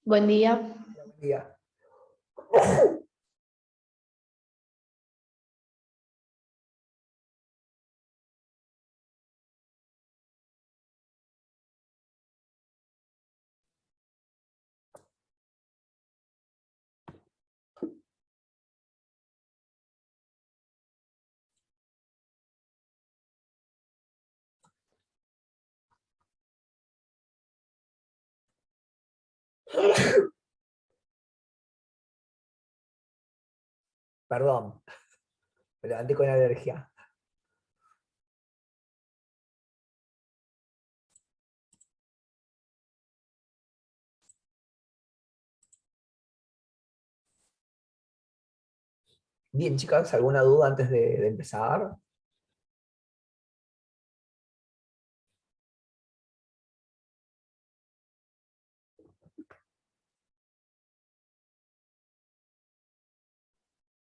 Buen día. Buen día. Perdón, me levanté con alergia. Bien, chicas, ¿alguna duda antes de empezar?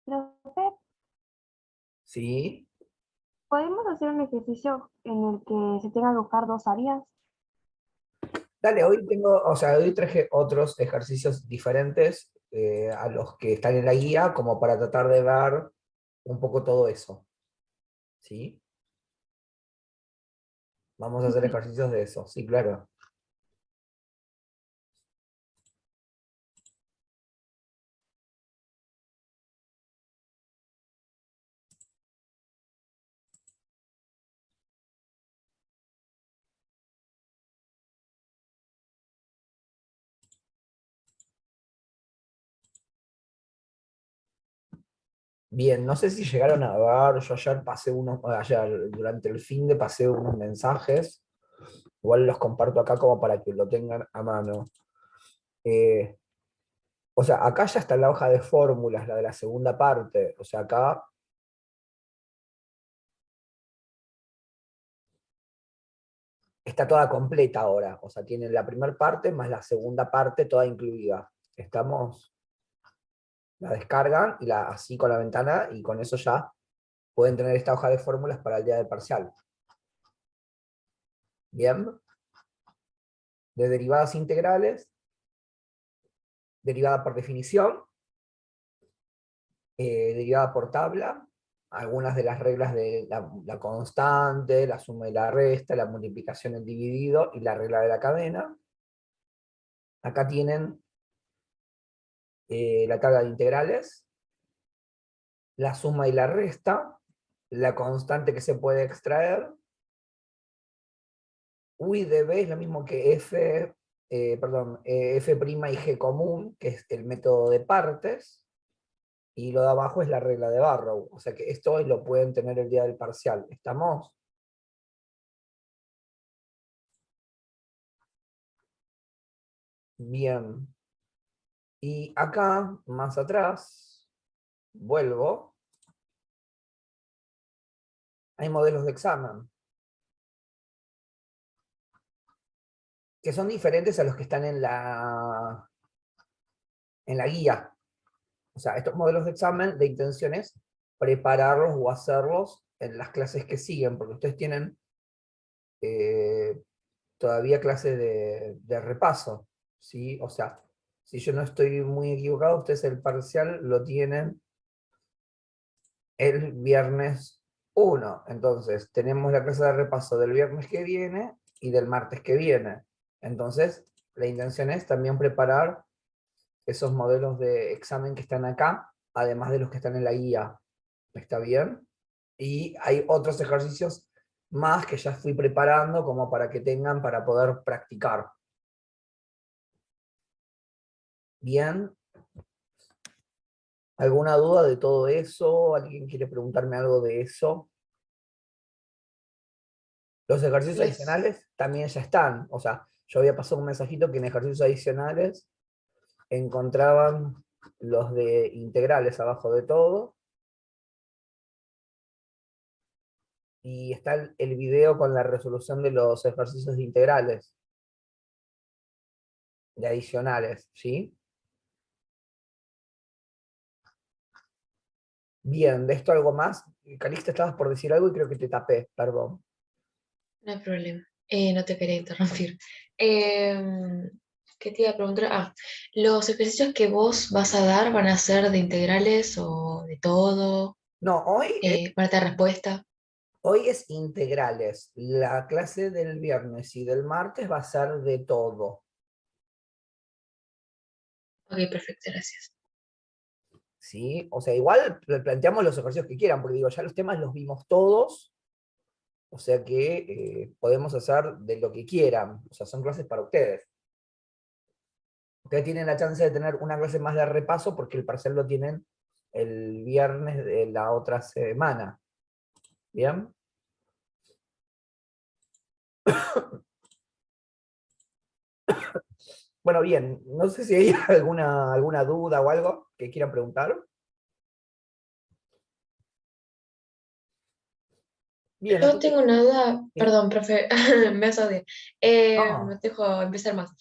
Profe, Sí. ¿podemos hacer un ejercicio en el que se tengan que buscar dos áreas? Dale, hoy traje otros ejercicios diferentes a los que están en la guía, como para tratar de ver un poco todo eso. ¿Sí? Vamos a hacer ejercicios de eso, sí, claro. Bien, no sé si llegaron a ver, yo ayer durante el fin de pasé unos mensajes, igual los comparto acá como para que lo tengan a mano. Eh, O sea, acá ya está la hoja de fórmulas, la de la segunda parte. O sea, acá está toda completa ahora. O sea, tienen la primera parte más la segunda parte toda incluida. Estamos, la descargan y así con la ventana y con eso ya pueden tener esta hoja de fórmulas para el día del parcial. Bien. De derivadas integrales, derivada por definición, derivada por tabla, algunas de las reglas de la constante, la suma y la resta, la multiplicación en dividido y la regla de la cadena. Acá tienen la tabla de integrales, la suma y la resta, la constante que se puede extraer. U y db es lo mismo que f, f' y g común, que es el método de partes, y lo de abajo es la regla de Barrow. O sea que esto hoy lo pueden tener el día del parcial. ¿Estamos? Bien. Y acá, más atrás, vuelvo, hay modelos de examen, que son diferentes a los que están en la guía. O sea, estos modelos de examen, de intención es prepararlos o hacerlos en las clases que siguen, porque ustedes tienen eh, todavía clases de repaso, ¿sí? O sea, si yo no estoy muy equivocado, ustedes el parcial lo tienen el viernes 1. Entonces, tenemos la clase de repaso del viernes que viene y del martes que viene. Entonces, la intención es también preparar esos modelos de examen que están acá, además de los que están en la guía. ¿Está bien? Y hay otros ejercicios más que ya fui preparando como para que tengan para poder practicar. Bien. ¿Alguna duda de todo eso? ¿Alguien quiere preguntarme algo de eso? Los ejercicios adicionales también ya están. O sea, yo había pasado un mensajito que en ejercicios adicionales encontraban los de integrales abajo de todo. Y está el video con la resolución de los ejercicios de integrales, de adicionales, ¿sí? Bien, de esto algo más. Calixta, estabas por decir algo y creo que te tapé, perdón. No hay problema. No te quería interrumpir. ¿Qué te iba a preguntar? Ah, ¿los ejercicios que vos vas a dar van a ser de integrales o de todo? No, Parte de respuesta. hoy es integrales. La clase del viernes y del martes va a ser de todo. Ok, perfecto, gracias. ¿Sí? O sea, igual planteamos los ejercicios que quieran, porque digo, ya los temas los vimos todos, o sea que podemos hacer de lo que quieran, o sea, son clases para ustedes. Ustedes tienen la chance de tener una clase más de repaso porque el parcial lo tienen el viernes de la otra semana. ¿Bien? Bueno, bien, no sé si hay alguna duda o algo que quieran preguntar. Bien, Yo entonces, tengo una duda, ¿sí? perdón, profe, me vas a odiar. No. No te dejo empezar más.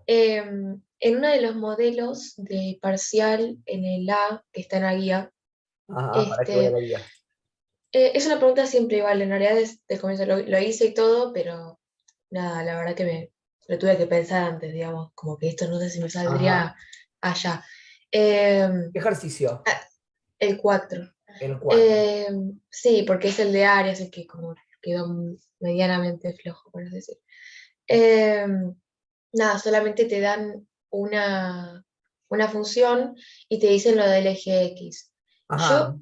En uno de los modelos de parcial en el A, que está en la guía, Ajá, para que voy a este, la guía. es una pregunta siempre igual, en realidad desde el comienzo lo hice y todo, pero nada, la verdad que lo tuve que pensar antes, digamos, como que esto no sé si me Ajá. saldría allá. Em, ¿Qué ejercicio? ah, el 4. El 4. Sí, porque es el de Aries, el que como quedó medianamente flojo, por así decir. Nada, solamente te dan una función y te dicen lo del eje X. Ajá. Yo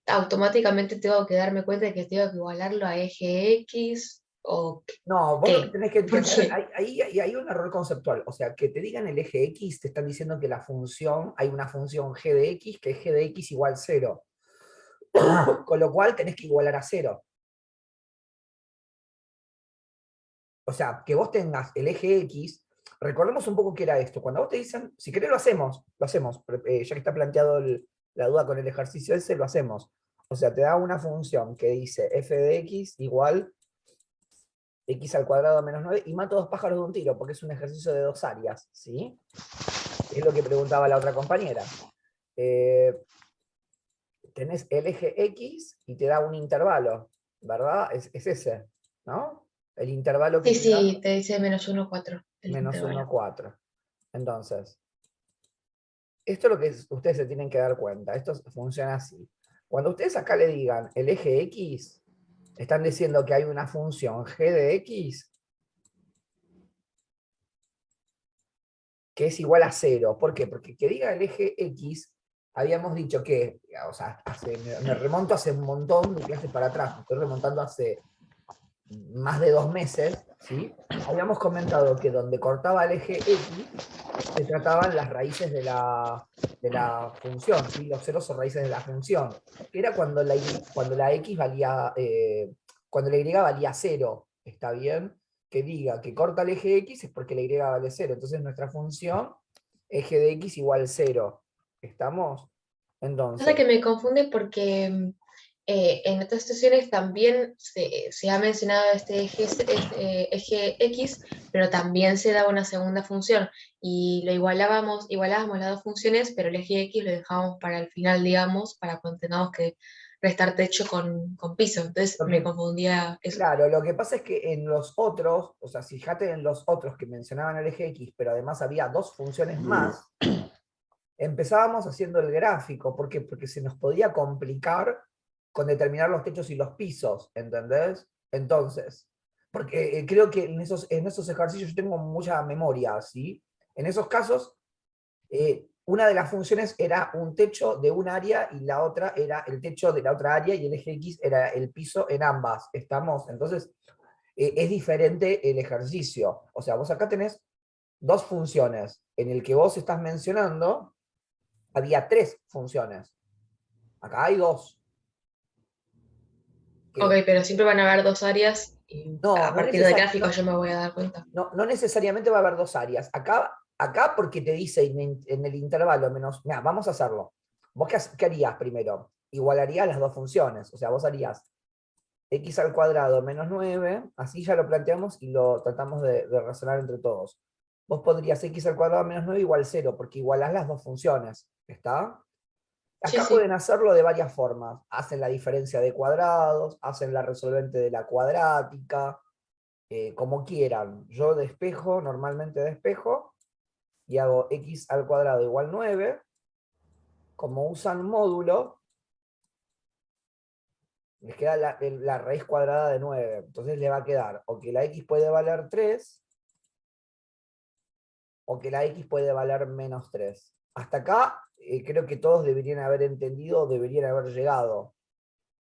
automáticamente tengo que darme cuenta de que tengo que igualarlo a eje X o No, vos lo que qué. tenés que ¿Por tener, qué? hay un error conceptual. O sea, que te digan el eje X, te están diciendo que la función, hay una función g de x, que es g de x igual 0. Con lo cual tenés que igualar a 0. O sea, que vos tengas el eje X, recordemos un poco qué era esto. Cuando vos te dicen, si querés lo hacemos, ya que está planteado la duda con el ejercicio ese, lo hacemos. O sea, te da una función que dice f de x igual x al cuadrado menos 9 y mato dos pájaros de un tiro, porque es un ejercicio de dos áreas, ¿sí? Es lo que preguntaba la otra compañera. Eh, tenés el eje X y te da un intervalo, ¿verdad? Es ese, ¿no? El intervalo que Sí, te da, sí, te dice -1, 4 el menos intervalo. 1, 4. Entonces, esto es lo que ustedes se tienen que dar cuenta. Esto funciona así. Cuando ustedes acá le digan el eje X, están diciendo que hay una función g de x que es igual a 0. ¿Por qué? Porque que diga el eje X, habíamos dicho que, o sea, me remonto hace un montón de clases para atrás, me estoy remontando hace más de 2 meses, ¿sí? Habíamos comentado que donde cortaba el eje X, se trataban las raíces de la función, ¿sí? Los ceros son raíces de la función, que era cuando la X valía, cuando la Y valía 0, ¿está bien? Que diga que corta el eje X es porque la Y vale 0. Entonces nuestra función, eje de X igual 0. ¿Estamos? Pasa Entonces, que me confunde porque en otras situaciones también se ha mencionado eje X, pero también se da una segunda función y igualábamos las dos funciones, pero el eje X lo dejábamos para el final, digamos, para cuando tengamos que restar techo con piso. Entonces lo me que, confundía eso. claro, lo que pasa es que en los otros, o sea, fíjate en los otros que mencionaban el eje X, pero además había dos funciones más, empezábamos haciendo el gráfico. ¿Por qué? Porque se nos podía complicar con determinar los techos y los pisos, ¿entendés? Entonces, porque creo que en esos ejercicios yo tengo mucha memoria, ¿sí? En esos casos, una de las funciones era un techo de un área y la otra era el techo de la otra área y el eje X era el piso en ambas. ¿Estamos? Entonces, es diferente el ejercicio. O sea, vos acá tenés dos funciones. En el que vos estás mencionando, había tres funciones. Acá hay dos. Ok, Que pero siempre van a haber dos áreas y no, a partir del gráfico yo me voy a dar cuenta. no necesariamente va a haber dos áreas. Acá porque te dice en el intervalo menos. Mira, vamos a hacerlo. ¿Vos qué harías primero? Igualarías las dos funciones. O sea, vos harías x al cuadrado menos 9, así ya lo planteamos y lo tratamos de razonar entre todos. Vos podrías x al cuadrado menos 9 igual 0, porque igualás las dos funciones. ¿Está? Sí, Acá sí. pueden hacerlo de varias formas. Hacen la diferencia de cuadrados, hacen la resolvente de la cuadrática, como quieran. Yo normalmente despejo, y hago x al cuadrado igual 9, como usan módulo, les queda la raíz cuadrada de 9. Entonces le va a quedar o que la x puede valer 3, o que la x puede valer menos 3. Hasta acá creo que todos deberían haber entendido o deberían haber llegado.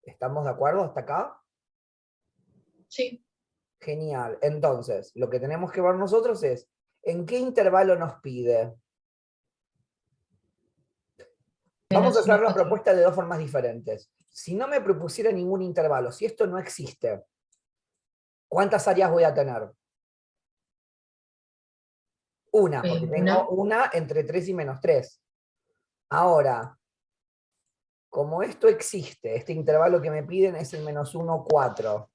¿Estamos de acuerdo hasta acá? Sí. Genial. Entonces, lo que tenemos que ver nosotros es, ¿en qué intervalo nos pide? Vamos a Menos hacer unos la 4. propuesta de dos formas diferentes. Si no me propusiera ningún intervalo, si esto no existe, ¿cuántas áreas voy a tener? Una, porque tengo Una. una entre 3 y menos 3. Ahora, como esto existe, este intervalo que me piden es el menos 1, 4.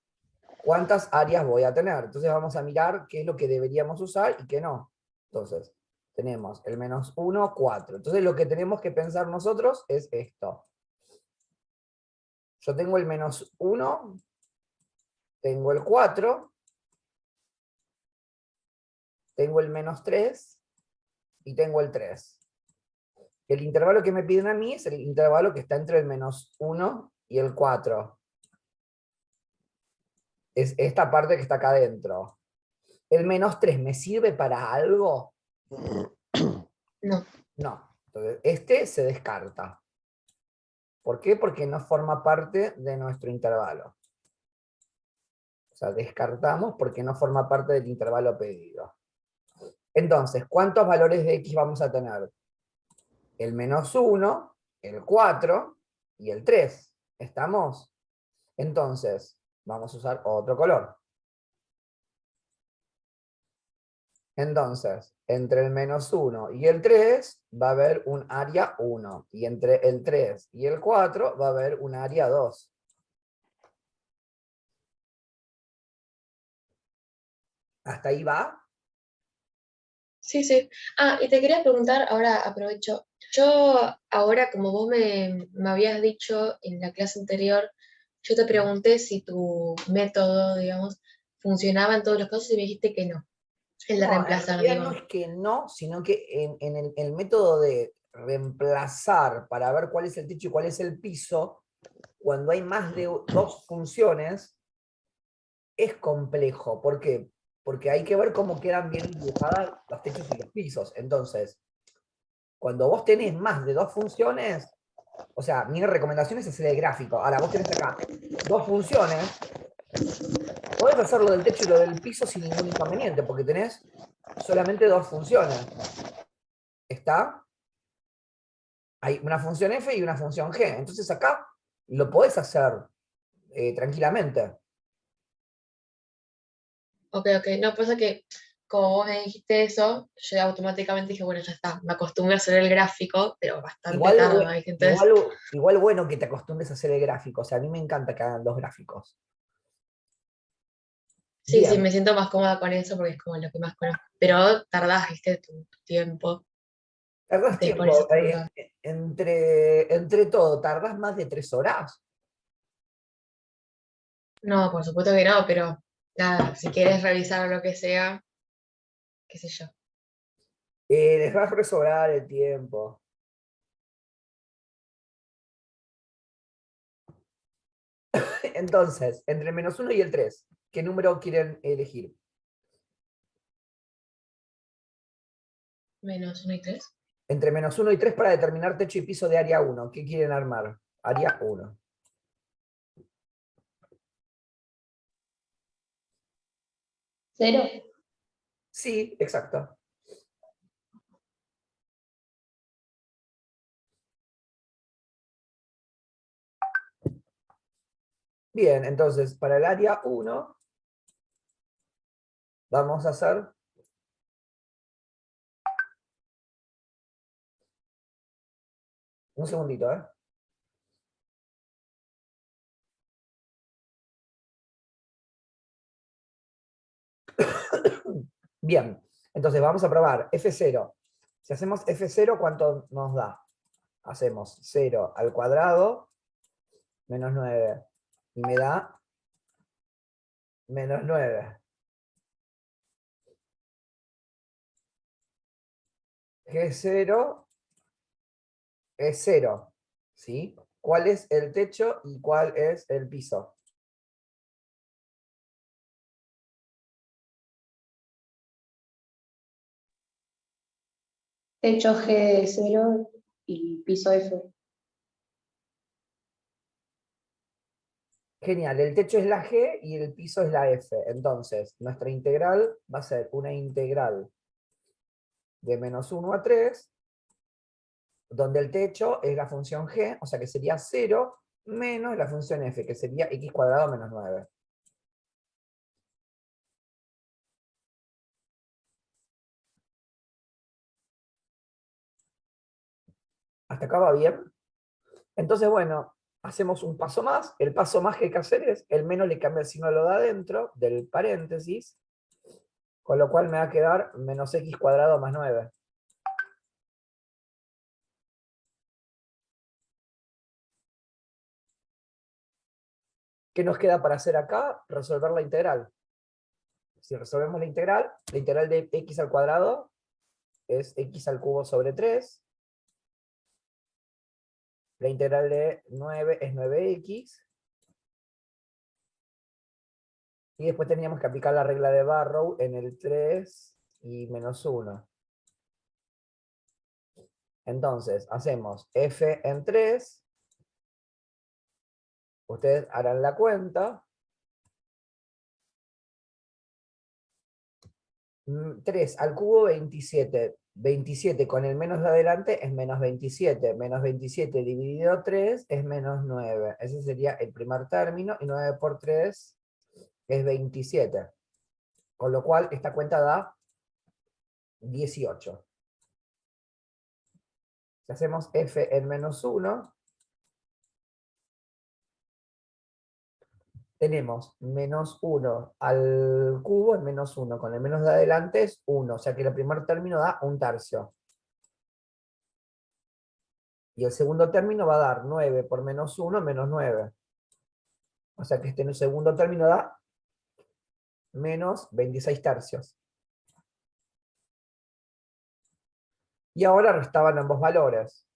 ¿Cuántas áreas voy a tener? Entonces vamos a mirar qué es lo que deberíamos usar y qué no. Entonces, tenemos el menos 1, 4. Entonces lo que tenemos que pensar nosotros es esto. Yo tengo el menos 1, tengo el 4, tengo el menos 3 y tengo el 3. El intervalo que me piden a mí es el intervalo que está entre el menos 1 y el 4. Es esta parte que está acá adentro. ¿El menos 3 me sirve para algo? No. No. Entonces, este se descarta. ¿Por qué? Porque no forma parte de nuestro intervalo. O sea, descartamos porque no forma parte del intervalo pedido. Entonces, ¿cuántos valores de x vamos a tener? El menos 1, el 4 y el 3. ¿Estamos? Entonces, vamos a usar otro color. Entonces, entre el menos 1 y el 3 va a haber un área 1. Y entre el 3 y el 4 va a haber un área 2. ¿Hasta ahí va? Sí, sí. Ah, y te quería preguntar, ahora aprovecho. Yo, ahora, como vos me habías dicho en la clase anterior, yo te pregunté si tu método, digamos, funcionaba en todos los casos y me dijiste que no, el de No, en reemplazar, realidad no digo. es que no, sino que en el método de reemplazar para ver cuál es el techo y cuál es el piso, cuando hay más de dos funciones, es complejo. ¿Por qué? Porque hay que ver cómo quedan bien dibujadas los techos y los pisos. Entonces, cuando vos tenés más de dos funciones, o sea, mi recomendación es hacer el gráfico. Ahora, vos tenés acá dos funciones, podés hacer lo del techo y lo del piso sin ningún inconveniente, porque tenés solamente dos funciones. ¿Está? Hay una función f y una función g. Entonces acá lo podés hacer tranquilamente. Ok, ok. No, pasa que como vos me dijiste eso, yo automáticamente dije, bueno, ya está, me acostumbré a hacer el gráfico, pero bastante Igual, tarde, ¿viste? Entonces, igual, igual bueno que te acostumbres a hacer el gráfico. O sea, a mí me encanta que hagan los gráficos. sí, sí, Bien, me siento más cómoda con eso porque es como lo que más conozco. Pero tardás, ¿viste? Tu tiempo. tardás Entonces, por eso tiempo. te preguntaba. Entre todo, tardás más de 3 horas. No, por supuesto que no, pero nada, si quieres revisar lo que sea, qué sé yo. Les va a resobrar el tiempo. Entonces, entre el menos 1 y el 3, ¿qué número quieren elegir? Menos 1 y 3. Entre menos 1 y 3 para determinar techo y piso de área 1. ¿Qué quieren armar? Área 1. ¿Cero? Sí, exacto. Bien, entonces, para el área 1, vamos a hacer un segundito, ¿eh? Bien, entonces vamos a probar F0. Si hacemos F0, ¿cuánto nos da? Hacemos 0 al cuadrado menos 9. Y me da menos 9. G0 es 0, ¿sí? ¿Cuál es el techo y cuál es el piso? Techo G de 0 y piso F. Genial, el techo es la G y el piso es la F. Entonces, nuestra integral va a ser una integral de -1 a 3, donde el techo es la función G, o sea que sería 0 menos la función F, que sería x cuadrado menos 9. ¿Hasta acá va bien? Entonces, bueno, hacemos un paso más. El paso más que hay que hacer es, el menos le cambia el signo a lo de adentro, del paréntesis, con lo cual me va a quedar menos x cuadrado más 9. ¿Qué nos queda para hacer acá? Resolver la integral. Si resolvemos la integral de x al cuadrado es x al cubo sobre 3. La integral de 9 es 9x. Y después teníamos que aplicar la regla de Barrow en el 3 y menos 1. Entonces, hacemos f en 3. Ustedes harán la cuenta. 3 al cubo, 27. 27 con el menos de adelante es menos 27. Menos 27 dividido 3 es menos 9. Ese sería el primer término. Y 9 por 3 es 27. Con lo cual, esta cuenta da 18. Si hacemos f en menos 1, tenemos menos 1 al cubo en menos 1. Con el menos de adelante es 1. O sea que el primer término da 1/3. Y el segundo término va a dar 9 por menos 1 menos 9. O sea que este segundo término da menos 26/3. Y ahora restaban ambos valores.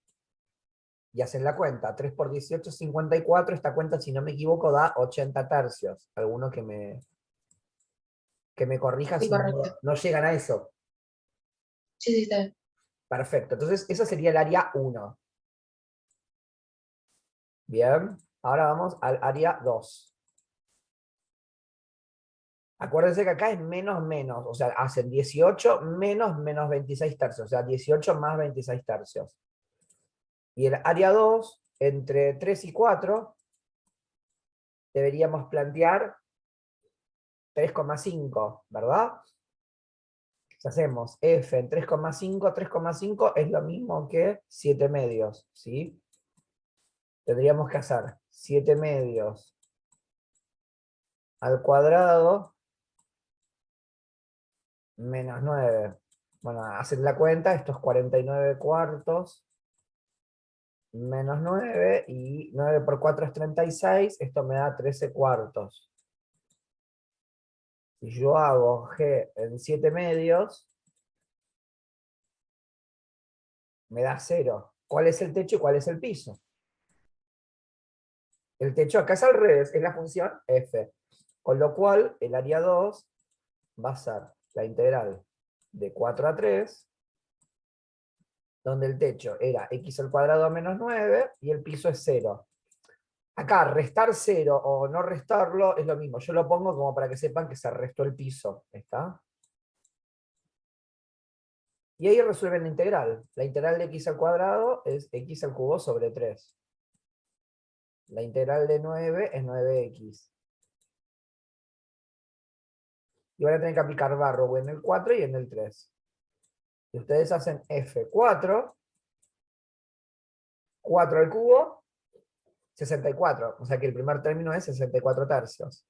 Y hacen la cuenta. 3 por 18 es 54. Esta cuenta, si no me equivoco, da 80/3. Alguno que me corrija Sí, si no, correcto. no llegan a eso. Sí, sí, está bien. Perfecto. Entonces, esa sería el área 1. Bien. Ahora vamos al área 2. Acuérdense que acá es menos menos, o sea, hacen 18 menos menos 26/3, o sea, 18 más 26/3. Y el área 2, entre 3 y 4, deberíamos plantear 3,5, ¿verdad? Si hacemos f en 3,5, 3,5 es lo mismo que 7 medios, ¿sí? Tendríamos que hacer 7 medios al cuadrado menos 9. Bueno, hacen la cuenta, esto es 49 cuartos menos 9, y 9 por 4 es 36, esto me da 13 cuartos. Si yo hago g en 7 medios, me da 0. ¿Cuál es el techo y cuál es el piso? El techo acá es al revés, es la función f. Con lo cual, el área 2 va a ser la integral de 4 a 3, donde el techo era x al cuadrado menos 9 y el piso es 0. Acá, restar 0 o no restarlo es lo mismo. Yo lo pongo como para que sepan que se restó el piso. ¿Está? Y ahí resuelven la integral. La integral de x al cuadrado es x al cubo sobre 3. La integral de 9 es 9x. Y van a tener que aplicar Barrow en el 4 y en el 3. Y ustedes hacen f4, 4 al cubo, 64. O sea que el primer término es 64/3.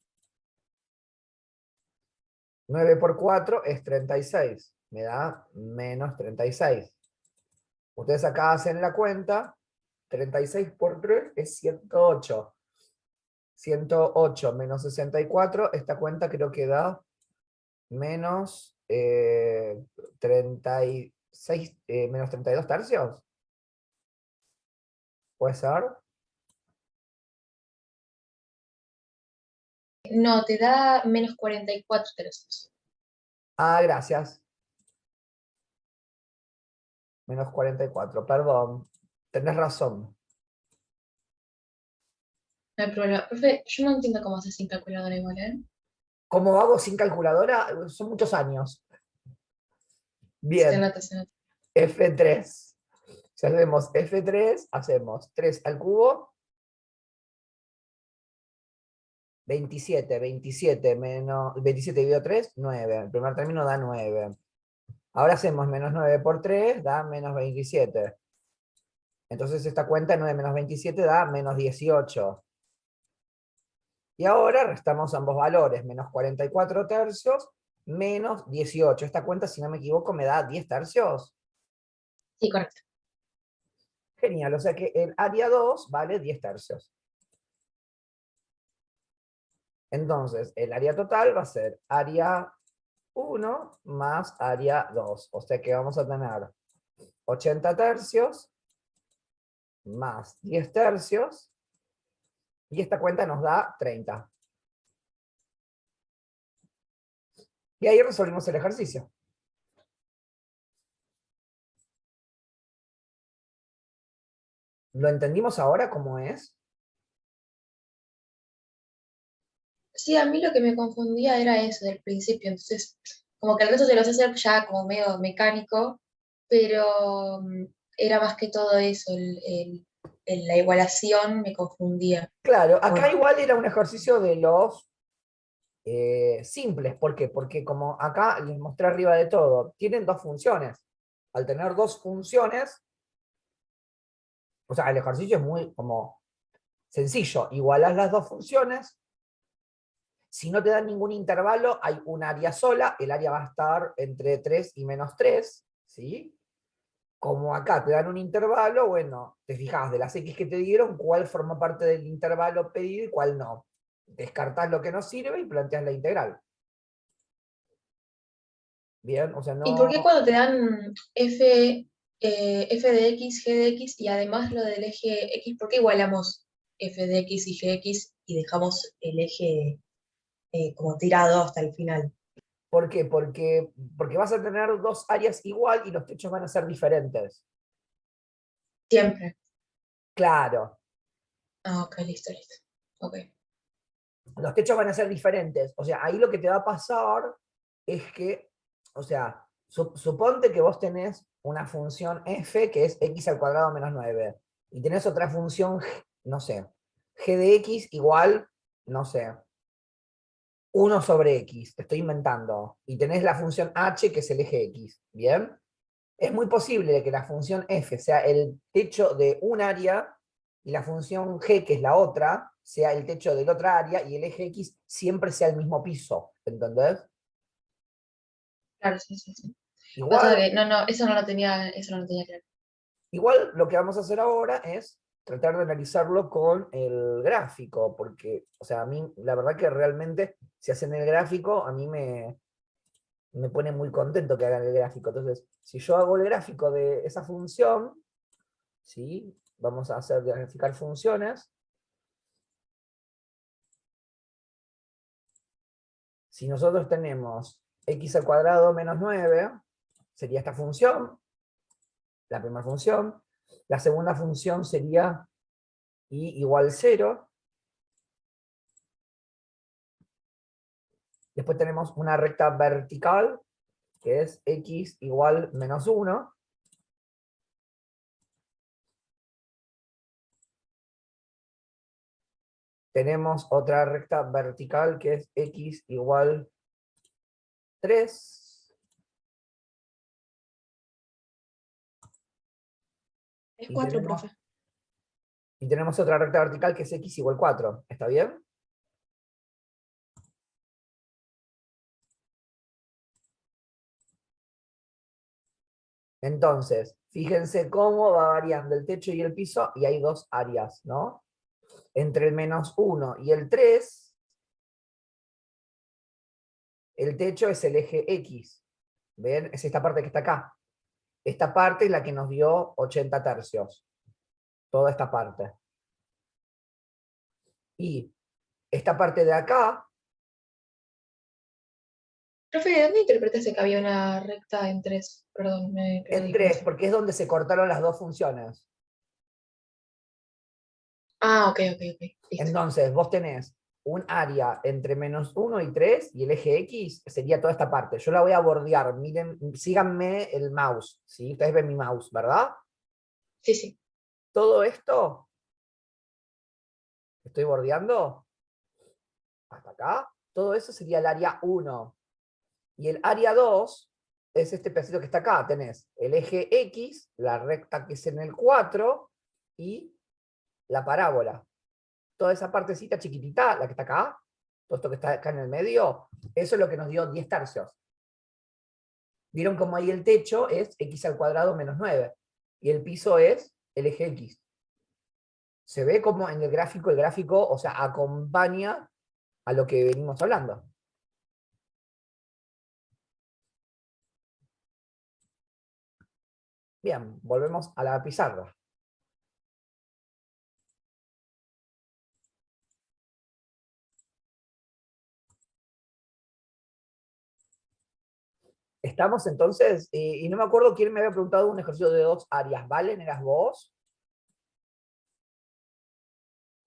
9 por 4 es 36. Me da menos 36. Ustedes acá hacen la cuenta. 36 por 3 es 108. 108 menos 64. Esta cuenta creo que da menos 30. 6 menos 32 tercios. ¿Puede ser? No, te da menos 44 tercios. Ah, gracias. Menos 44, perdón. Tenés razón. No hay problema. Profe, yo no entiendo cómo haces sin calculadora igual, ¿eh? ¿Cómo hago sin calculadora? Son muchos años. Se Bien, nota, se nota. F3. Si hacemos F3, hacemos 3 al cubo, 27, 27 menos 27 dividido 3, 9. El primer término da 9. Ahora hacemos menos 9 por 3, da menos 27. Entonces esta cuenta 9 menos 27 da menos 18. Y ahora restamos ambos valores, menos 44 tercios, menos 18. Esta cuenta, si no me equivoco, me da 10 tercios. Sí, correcto. Genial, o sea que el área 2 vale 10 tercios. Entonces, el área total va a ser área 1 más área 2. O sea que vamos a tener 80 tercios más 10 tercios. Y esta cuenta nos da 30. Y ahí resolvimos el ejercicio. ¿Lo entendimos ahora cómo es? Sí, a mí lo que me confundía era eso del principio, entonces como que el resto se lo sé hacer ya como medio mecánico, pero era más que todo eso, la igualación me confundía. Claro, acá Por, igual era un ejercicio de los simples. ¿Por qué? Porque como acá les mostré arriba de todo, tienen dos funciones. Al tener dos funciones, o sea, el ejercicio es muy como sencillo. Igualas las dos funciones. Si no te dan ningún intervalo, hay un área sola. El área va a estar entre 3 y menos 3. ¿Sí? Como acá te dan un intervalo, bueno, te fijas de las X que te dieron, cuál forma parte del intervalo pedido y cuál no. Descartás lo que no sirve y planteas la integral. Bien, o sea, ¿Y por qué no. cuando te dan f de x, g de x y además lo del eje x, por qué igualamos f de x y gx y dejamos el eje como tirado hasta el final? ¿Por qué? Porque vas a tener dos áreas igual y los techos van a ser diferentes. Siempre. Claro, Ah, ok, listo, listo. Ok. los techos van a ser diferentes. O sea, ahí lo que te va a pasar es que, o sea, suponte que vos tenés una función f que es x al cuadrado menos 9 y tenés otra función, no sé, g de x igual, no sé, 1 sobre x, te estoy inventando, y tenés la función h que es el eje x, ¿bien? Es muy posible que la función f sea el techo de un área y la función g, que es la otra, sea el techo de la otra área y el eje x siempre sea el mismo piso, ¿entendés? Claro, sí, sí, sí. Pasa Igual, que, no, no, eso no lo tenía claro. igual lo que vamos a hacer ahora es tratar de analizarlo con el gráfico, porque, o sea, a mí, la verdad que realmente, si hacen el gráfico, a mí me pone muy contento que hagan el gráfico. Entonces, si yo hago el gráfico de esa función, ¿sí? Vamos a hacer graficar funciones. Si nosotros tenemos x al cuadrado menos 9, sería esta función, la primera función. La segunda función sería y igual 0. Después tenemos una recta vertical, que es x igual menos 1. Tenemos otra recta vertical, que es x igual 3. Es Y 4, tenemos, profe. y tenemos otra recta vertical, que es x igual 4. ¿Está bien? Entonces, fíjense cómo va variando el techo y el piso, y hay dos áreas, ¿no? Entre el menos 1 y el 3, el techo es el eje X. ¿Ven? Es esta parte que está acá. Esta parte es la que nos dio 80 tercios. Toda esta parte. Y esta parte de acá, Profe, ¿de dónde interpretaste que había una recta en 3? Perdón, me en perdí con 3, eso. porque es donde se cortaron las dos funciones. Ah, ok, ok, ok. Listo. Entonces, vos tenés un área entre -1 y 3, y el eje X sería toda esta parte. Yo la voy a bordear, miren, síganme el mouse, ¿sí? Ustedes ven mi mouse, ¿verdad? Sí, sí. Todo esto, estoy bordeando, hasta acá, todo eso sería el área 1. Y el área 2 es este pedacito que está acá. Tenés el eje X, la recta que es en el 4, y la parábola. Toda esa partecita chiquitita, la que está acá, todo esto que está acá en el medio, eso es lo que nos dio 10 tercios. Vieron como ahí el techo es x al cuadrado menos 9, y el piso es el eje X. Se ve como en el gráfico, o sea, acompaña a lo que venimos hablando. Bien, volvemos a la pizarra. Estamos entonces, y no me acuerdo quién me había preguntado un ejercicio de 2 áreas. ¿Valen? ¿Eras vos?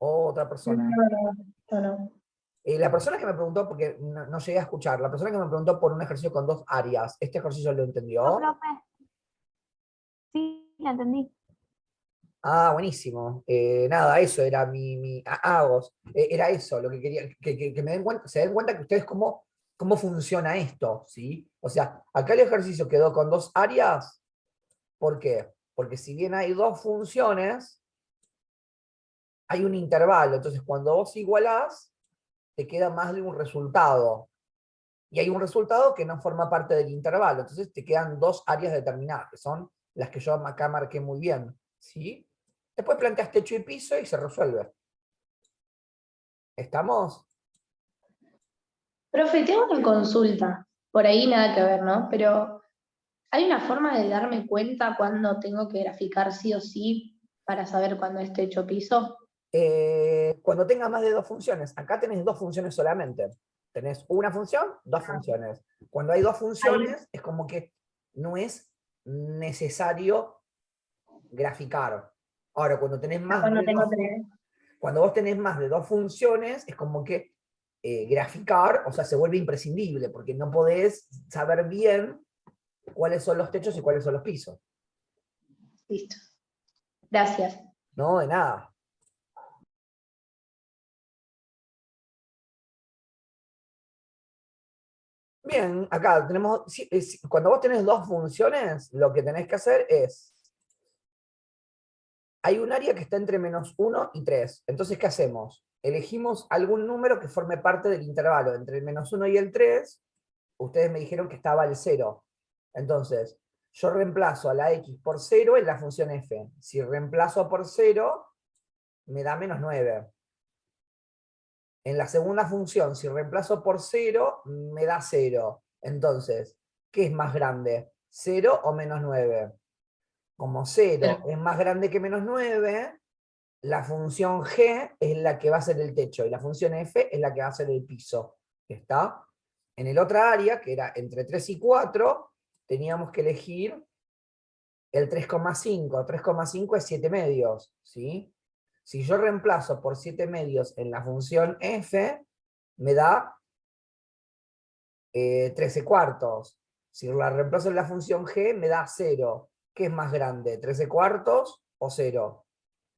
¿O otra persona? No. La persona que me preguntó, porque no llegué a escuchar, la persona que me preguntó por un ejercicio con 2 áreas, ¿este ejercicio lo No, entendió? profe, sí, la entendí. Ah, buenísimo. Nada, eso era Agos. Era eso lo que quería, que me den cuenta, se den cuenta que ustedes cómo funciona esto, ¿sí? O sea, acá el ejercicio quedó con 2 áreas. ¿Por qué? Porque si bien hay 2 funciones, hay un intervalo. Entonces, cuando vos igualás, te queda más de un resultado. Y hay un resultado que no forma parte del intervalo. Entonces, te quedan 2 áreas determinadas, que son las que yo acá marqué muy bien, ¿sí? Después planteas techo y piso y se resuelve. ¿Estamos? Profe, tengo una consulta. Por ahí nada que ver, ¿no? Pero ¿hay una forma de darme cuenta cuándo tengo que graficar sí o sí para saber cuándo es techo piso? Cuando tengas más de 2 funciones, acá tenés 2 funciones solamente. Tenés una función, 2 Ah, funciones. Cuando hay 2 ahí, funciones, es como que no es necesario graficar. Ahora, cuando tenés más cuando de tengo 2 tres. cuando vos tenés más de 2 funciones, es como que graficar, o sea, se vuelve imprescindible, porque no podés saber bien cuáles son los techos y cuáles son los pisos. Listo. Gracias. No, de nada. Bien, acá tenemos, cuando vos tenés 2 funciones, lo que tenés que hacer es, hay un área que está entre -1 y 3. Entonces, ¿qué hacemos? Elegimos algún número que forme parte del intervalo entre el -1 y el 3. Ustedes me dijeron que estaba el 0. Entonces, yo reemplazo a la x por 0 en la función f. Si reemplazo por 0, me da -9. En la segunda función, si reemplazo por 0, me da 0. Entonces, ¿qué es más grande? ¿0 o -9? Como 0 Pero, es más grande que -9, la función g es la que va a ser el techo y la función f es la que va a ser el piso. ¿Está? En el otra área, que era entre 3 y 4, teníamos que elegir el 3,5. 3,5 es 7 medios, ¿sí? Si yo reemplazo por 7 medios en la función f, me da 13 cuartos. Si la reemplazo en la función g, me da 0. ¿Qué es más grande, 13 cuartos o 0?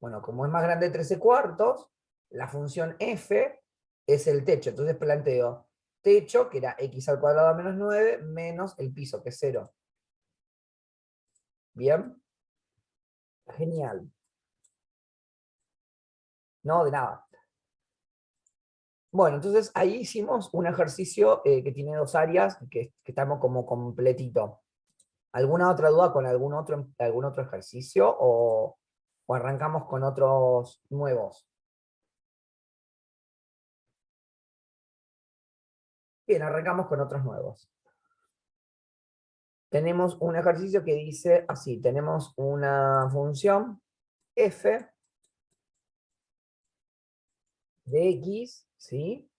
Bueno, como es más grande 13 cuartos, la función f es el techo. Entonces planteo techo, que era x al cuadrado menos 9, menos el piso, que es 0. ¿Bien? Genial. No, de nada. Bueno, entonces ahí hicimos un ejercicio que tiene 2 áreas, que estamos como completito. ¿Alguna otra duda con algún otro ejercicio o arrancamos con otros nuevos? Bien, arrancamos con otros nuevos. tenemos un ejercicio que dice así, tenemos una función f de x, ¿sí?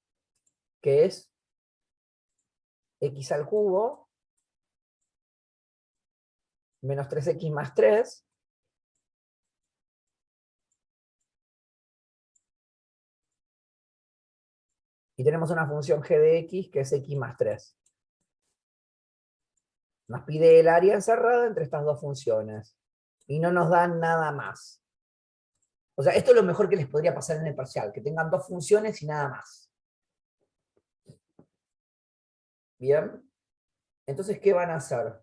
Que es x al cubo menos 3x más 3, y tenemos una función g de x que es x más 3. Nos pide el área encerrada entre estas dos funciones, y no nos dan nada más. O sea, esto es lo mejor que les podría pasar en el parcial, que tengan dos funciones y nada más. ¿Bien? Entonces, ¿qué van a hacer?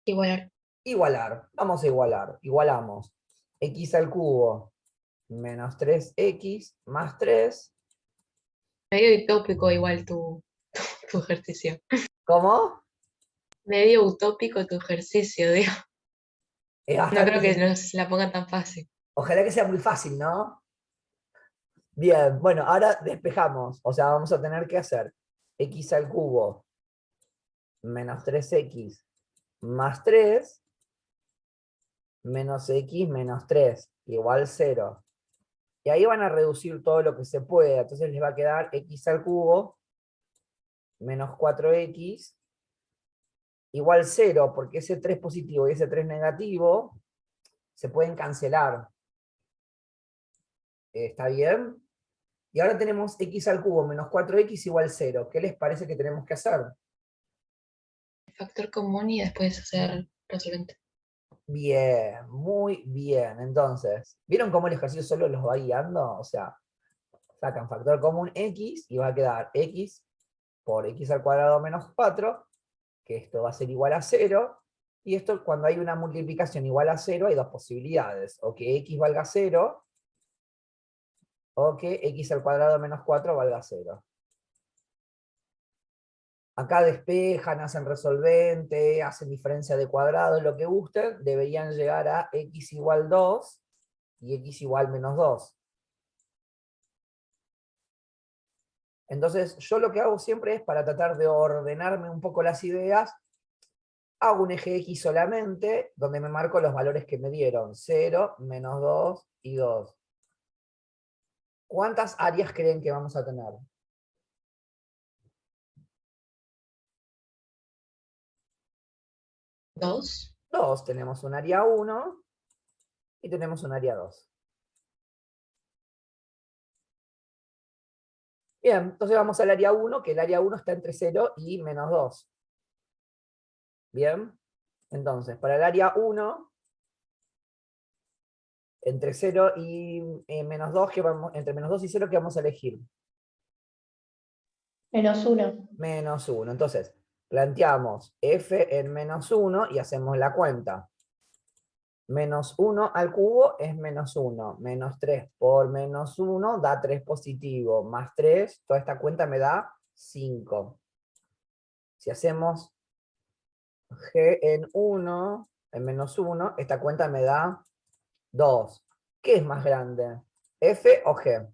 Igualar. Igualar. Vamos a igualar. Igualamos x al cubo menos 3x más 3. Medio utópico igual tu ejercicio. ¿Cómo? Medio utópico tu ejercicio, digo. Es No creo bastante... que nos la pongan tan fácil. Ojalá que sea muy fácil, ¿no? Bien, bueno, ahora despejamos. O sea, vamos a tener que hacer x al cubo menos 3x más 3 menos x menos 3 igual 0. Y ahí van a reducir todo lo que se pueda. Entonces les va a quedar x al cubo menos 4x igual 0, porque ese 3 positivo y ese 3 negativo se pueden cancelar. ¿Está bien? Y ahora tenemos x al cubo menos 4x igual 0. ¿Qué les parece que tenemos que hacer? Factor común y después hacer resolvente. Bien, muy bien. Entonces, ¿vieron cómo el ejercicio solo los va guiando? O sea, sacan factor común x y va a quedar x por x al cuadrado menos 4, que esto va a ser igual a 0, y esto cuando hay una multiplicación igual a 0 hay dos posibilidades, o que x valga 0, o que x al cuadrado menos 4 valga 0. Acá despejan, hacen resolvente, hacen diferencia de cuadrados, lo que gusten, deberían llegar a x igual 2 y x igual menos 2. Entonces, yo lo que hago siempre es, para tratar de ordenarme un poco las ideas, hago un eje X solamente, donde me marco los valores que me dieron, 0, menos 2 y 2. ¿Cuántas áreas creen que vamos a tener? 2. 2, tenemos un área 1 y tenemos un área 2. Bien, entonces vamos al área 1, que el área 1 está entre 0 y menos 2. Bien, entonces, para el área 1, entre 0 y menos 2, entre menos 2 y 0, ¿qué vamos a elegir? -1. Menos 1. Entonces, planteamos f en menos 1 y hacemos la cuenta. Menos 1 al cubo es menos 1. Menos 3 por menos 1 da 3 positivo. Más 3, toda esta cuenta me da 5. Si hacemos g en 1, en menos 1, esta cuenta me da 2. ¿Qué es más grande? ¿F o g?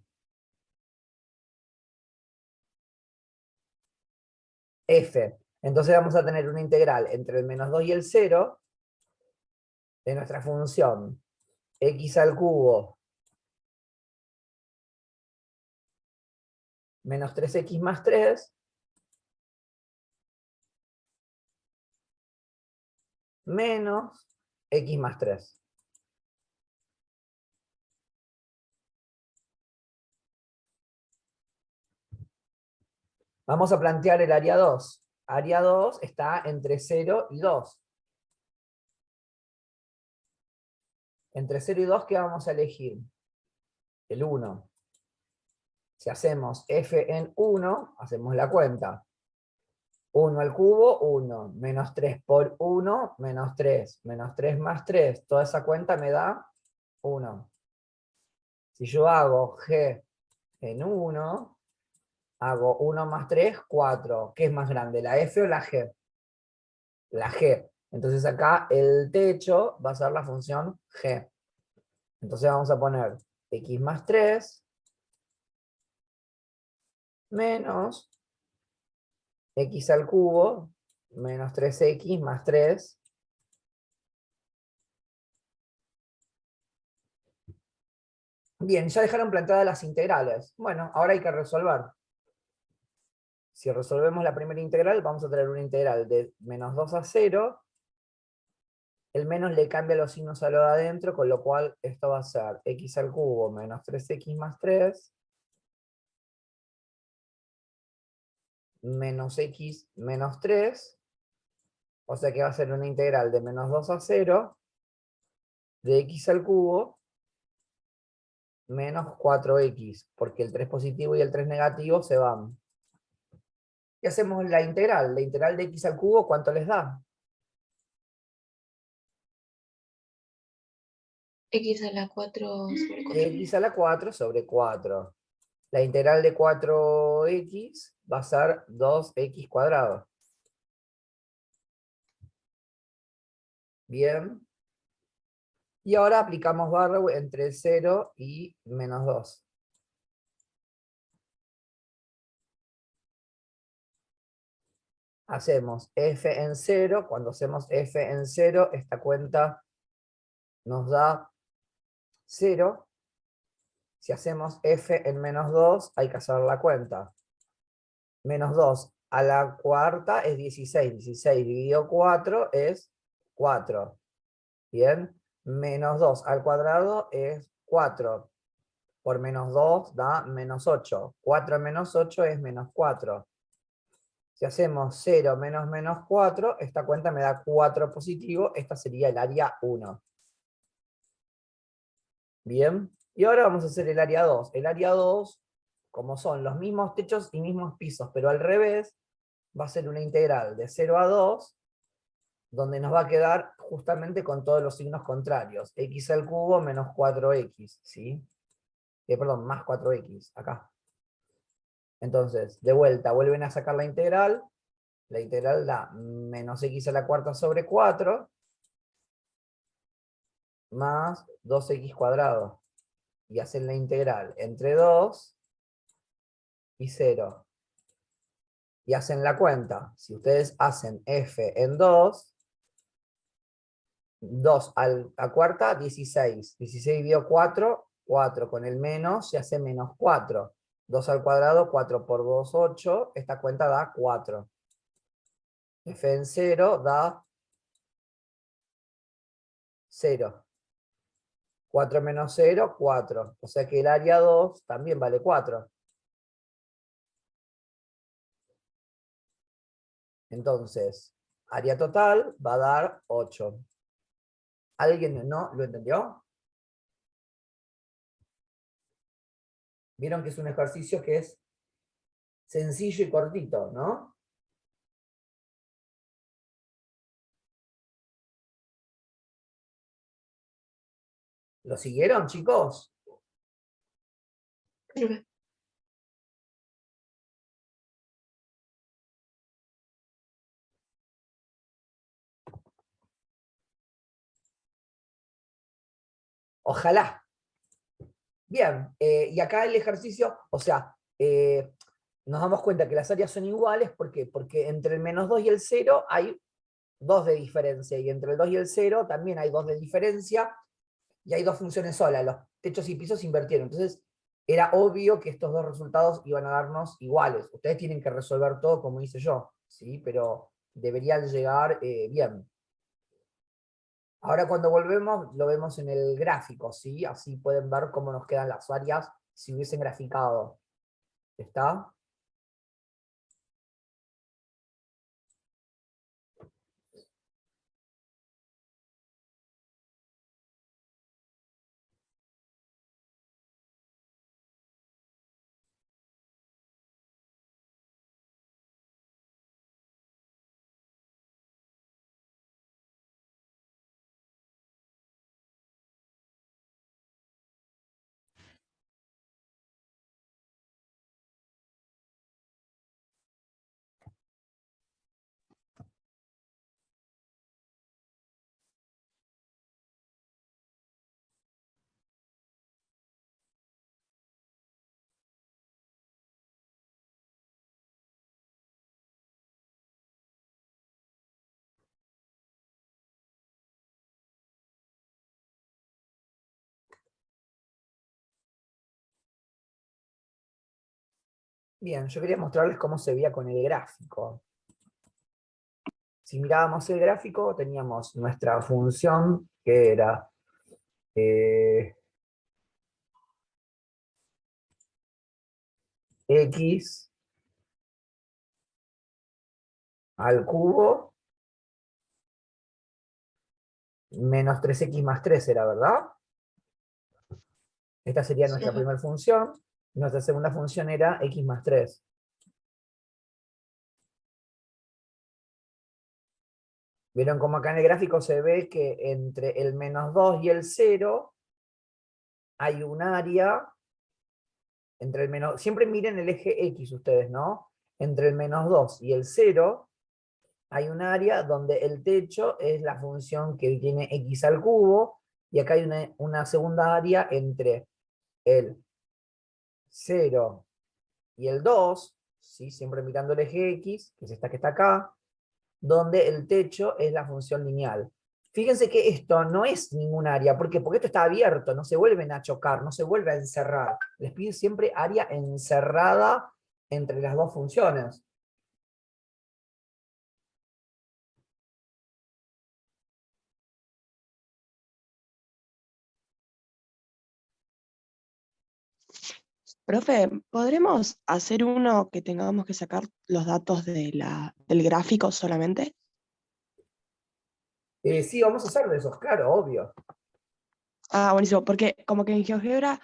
F. Entonces vamos a tener una integral entre el menos 2 y el 0 de nuestra función x al cubo menos 3x más 3 menos x más 3. Vamos a plantear el área 2. Área 2 está entre 0 y 2. Entre 0 y 2, ¿qué vamos a elegir? El 1. Si hacemos f en 1, hacemos la cuenta. 1 al cubo, 1. Menos 3 por 1, menos 3. Menos 3 más 3. Toda esa cuenta me da 1. Si yo hago g en 1, hago 1 más 3, 4. ¿Qué es más grande, la f o la g? La g. Entonces acá el techo va a ser la función g. Entonces vamos a poner x más 3 menos x al cubo menos 3x más 3. Bien, ya dejaron planteadas las integrales. Bueno, ahora hay que resolver. Si resolvemos la primera integral, vamos a tener una integral de menos 2 a 0. El menos le cambia los signos a lo de adentro, con lo cual esto va a ser x al cubo menos 3x más 3 menos x menos 3. O sea que va a ser una integral de menos 2 a 0 de x al cubo menos 4x, porque el 3 positivo y el 3 negativo se van. Y hacemos la integral. La integral de x al cubo, ¿cuánto les da? X a la 4 sobre 4. X a la 4 sobre 4. La integral de 4x va a ser 2x cuadrado. Bien. Y ahora aplicamos barra entre 0 y menos 2. Hacemos f en 0. Cuando hacemos f en 0, esta cuenta nos da 0. Si hacemos f en menos 2, hay que hacer la cuenta. Menos 2 a la cuarta es 16. 16 dividido 4 es 4. Bien. Menos 2 al cuadrado es 4. Por menos 2 da menos 8. 4 menos 8 es menos 4. Si hacemos 0 menos menos 4, esta cuenta me da 4 positivo. Esta sería el área 1. Bien. Y ahora vamos a hacer el área 2. El área 2, como son los mismos techos y mismos pisos, pero al revés, va a ser una integral de 0 a 2, donde nos va a quedar justamente con todos los signos contrarios. X al cubo menos 4x, ¿sí? Perdón, más 4x, acá. Entonces, de vuelta, vuelven a sacar la integral. La integral da menos x a la cuarta sobre 4, más 2x cuadrado. Y hacen la integral entre 2 y 0. Y hacen la cuenta. Si ustedes hacen f en 2, 2 a la cuarta, 16. 16 dividido 4, 4. Con el menos se hace menos 4. 2 al cuadrado, 4 por 2, 8. Esta cuenta da 4. F en 0 da 0. 4 menos 0, 4. O sea que el área 2 también vale 4. Entonces, área total va a dar 8. ¿Alguien no lo entendió? Vieron que es un ejercicio que es sencillo y cortito, ¿no? ¿Lo siguieron, chicos? Ojalá. Bien, y acá el ejercicio, o sea, nos damos cuenta que las áreas son iguales, ¿por qué? Porque entre el menos 2 y el 0 hay 2 de diferencia, y entre el 2 y el 0 también hay 2 de diferencia, y hay dos funciones solas, los techos y pisos se invirtieron. Entonces, era obvio que estos dos resultados iban a darnos iguales. Ustedes tienen que resolver todo como hice yo, ¿sí? Pero deberían llegar bien. Ahora cuando volvemos, lo vemos en el gráfico, ¿sí? Así pueden ver cómo nos quedan las áreas si hubiesen graficado. ¿Está? Bien, yo quería mostrarles cómo se veía con el gráfico. Si mirábamos el gráfico, teníamos nuestra función que era x al cubo menos 3x más 3 era, ¿verdad? Esta sería nuestra primera función. Nuestra segunda función era x más 3. Vieron cómo acá en el gráfico se ve que entre el menos 2 y el 0 hay un área, entre el menos, siempre miren el eje X ustedes, ¿no? Entre el menos 2 y el 0 hay un área donde el techo es la función que tiene x al cubo, y acá hay una segunda área entre el 0 y el 2, ¿sí? Siempre mirando el eje X, que es esta que está acá, donde el techo es la función lineal. Fíjense que esto no es ningún área, ¿por qué? Porque esto está abierto, no se vuelven a chocar, no se vuelve a encerrar. Les pido siempre área encerrada entre las dos funciones. Profe, ¿podremos hacer uno que tengamos que sacar los datos del gráfico solamente? Sí, vamos a hacer de esos, claro, obvio. Ah, buenísimo, porque como que en GeoGebra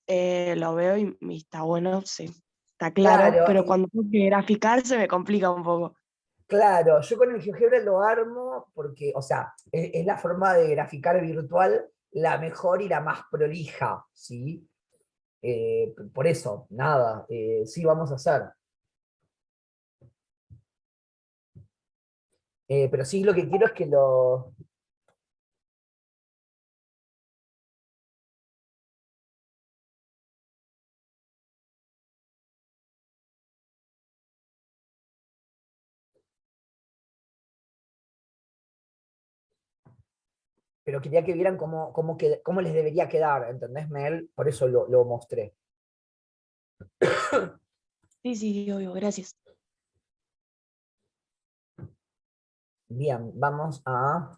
lo veo y está bueno, sí, está claro, Claro, pero cuando tengo que graficar se me complica un poco. claro, yo con el GeoGebra lo armo porque, o sea, es la forma de graficar virtual la mejor y la más prolija, ¿sí? Por eso, nada, sí vamos a hacer. Pero sí lo que quiero es que lo... Pero quería que vieran cómo les debería quedar, ¿entendés, Mel? Por eso lo mostré. Sí, sí, obvio, gracias. Bien, vamos a...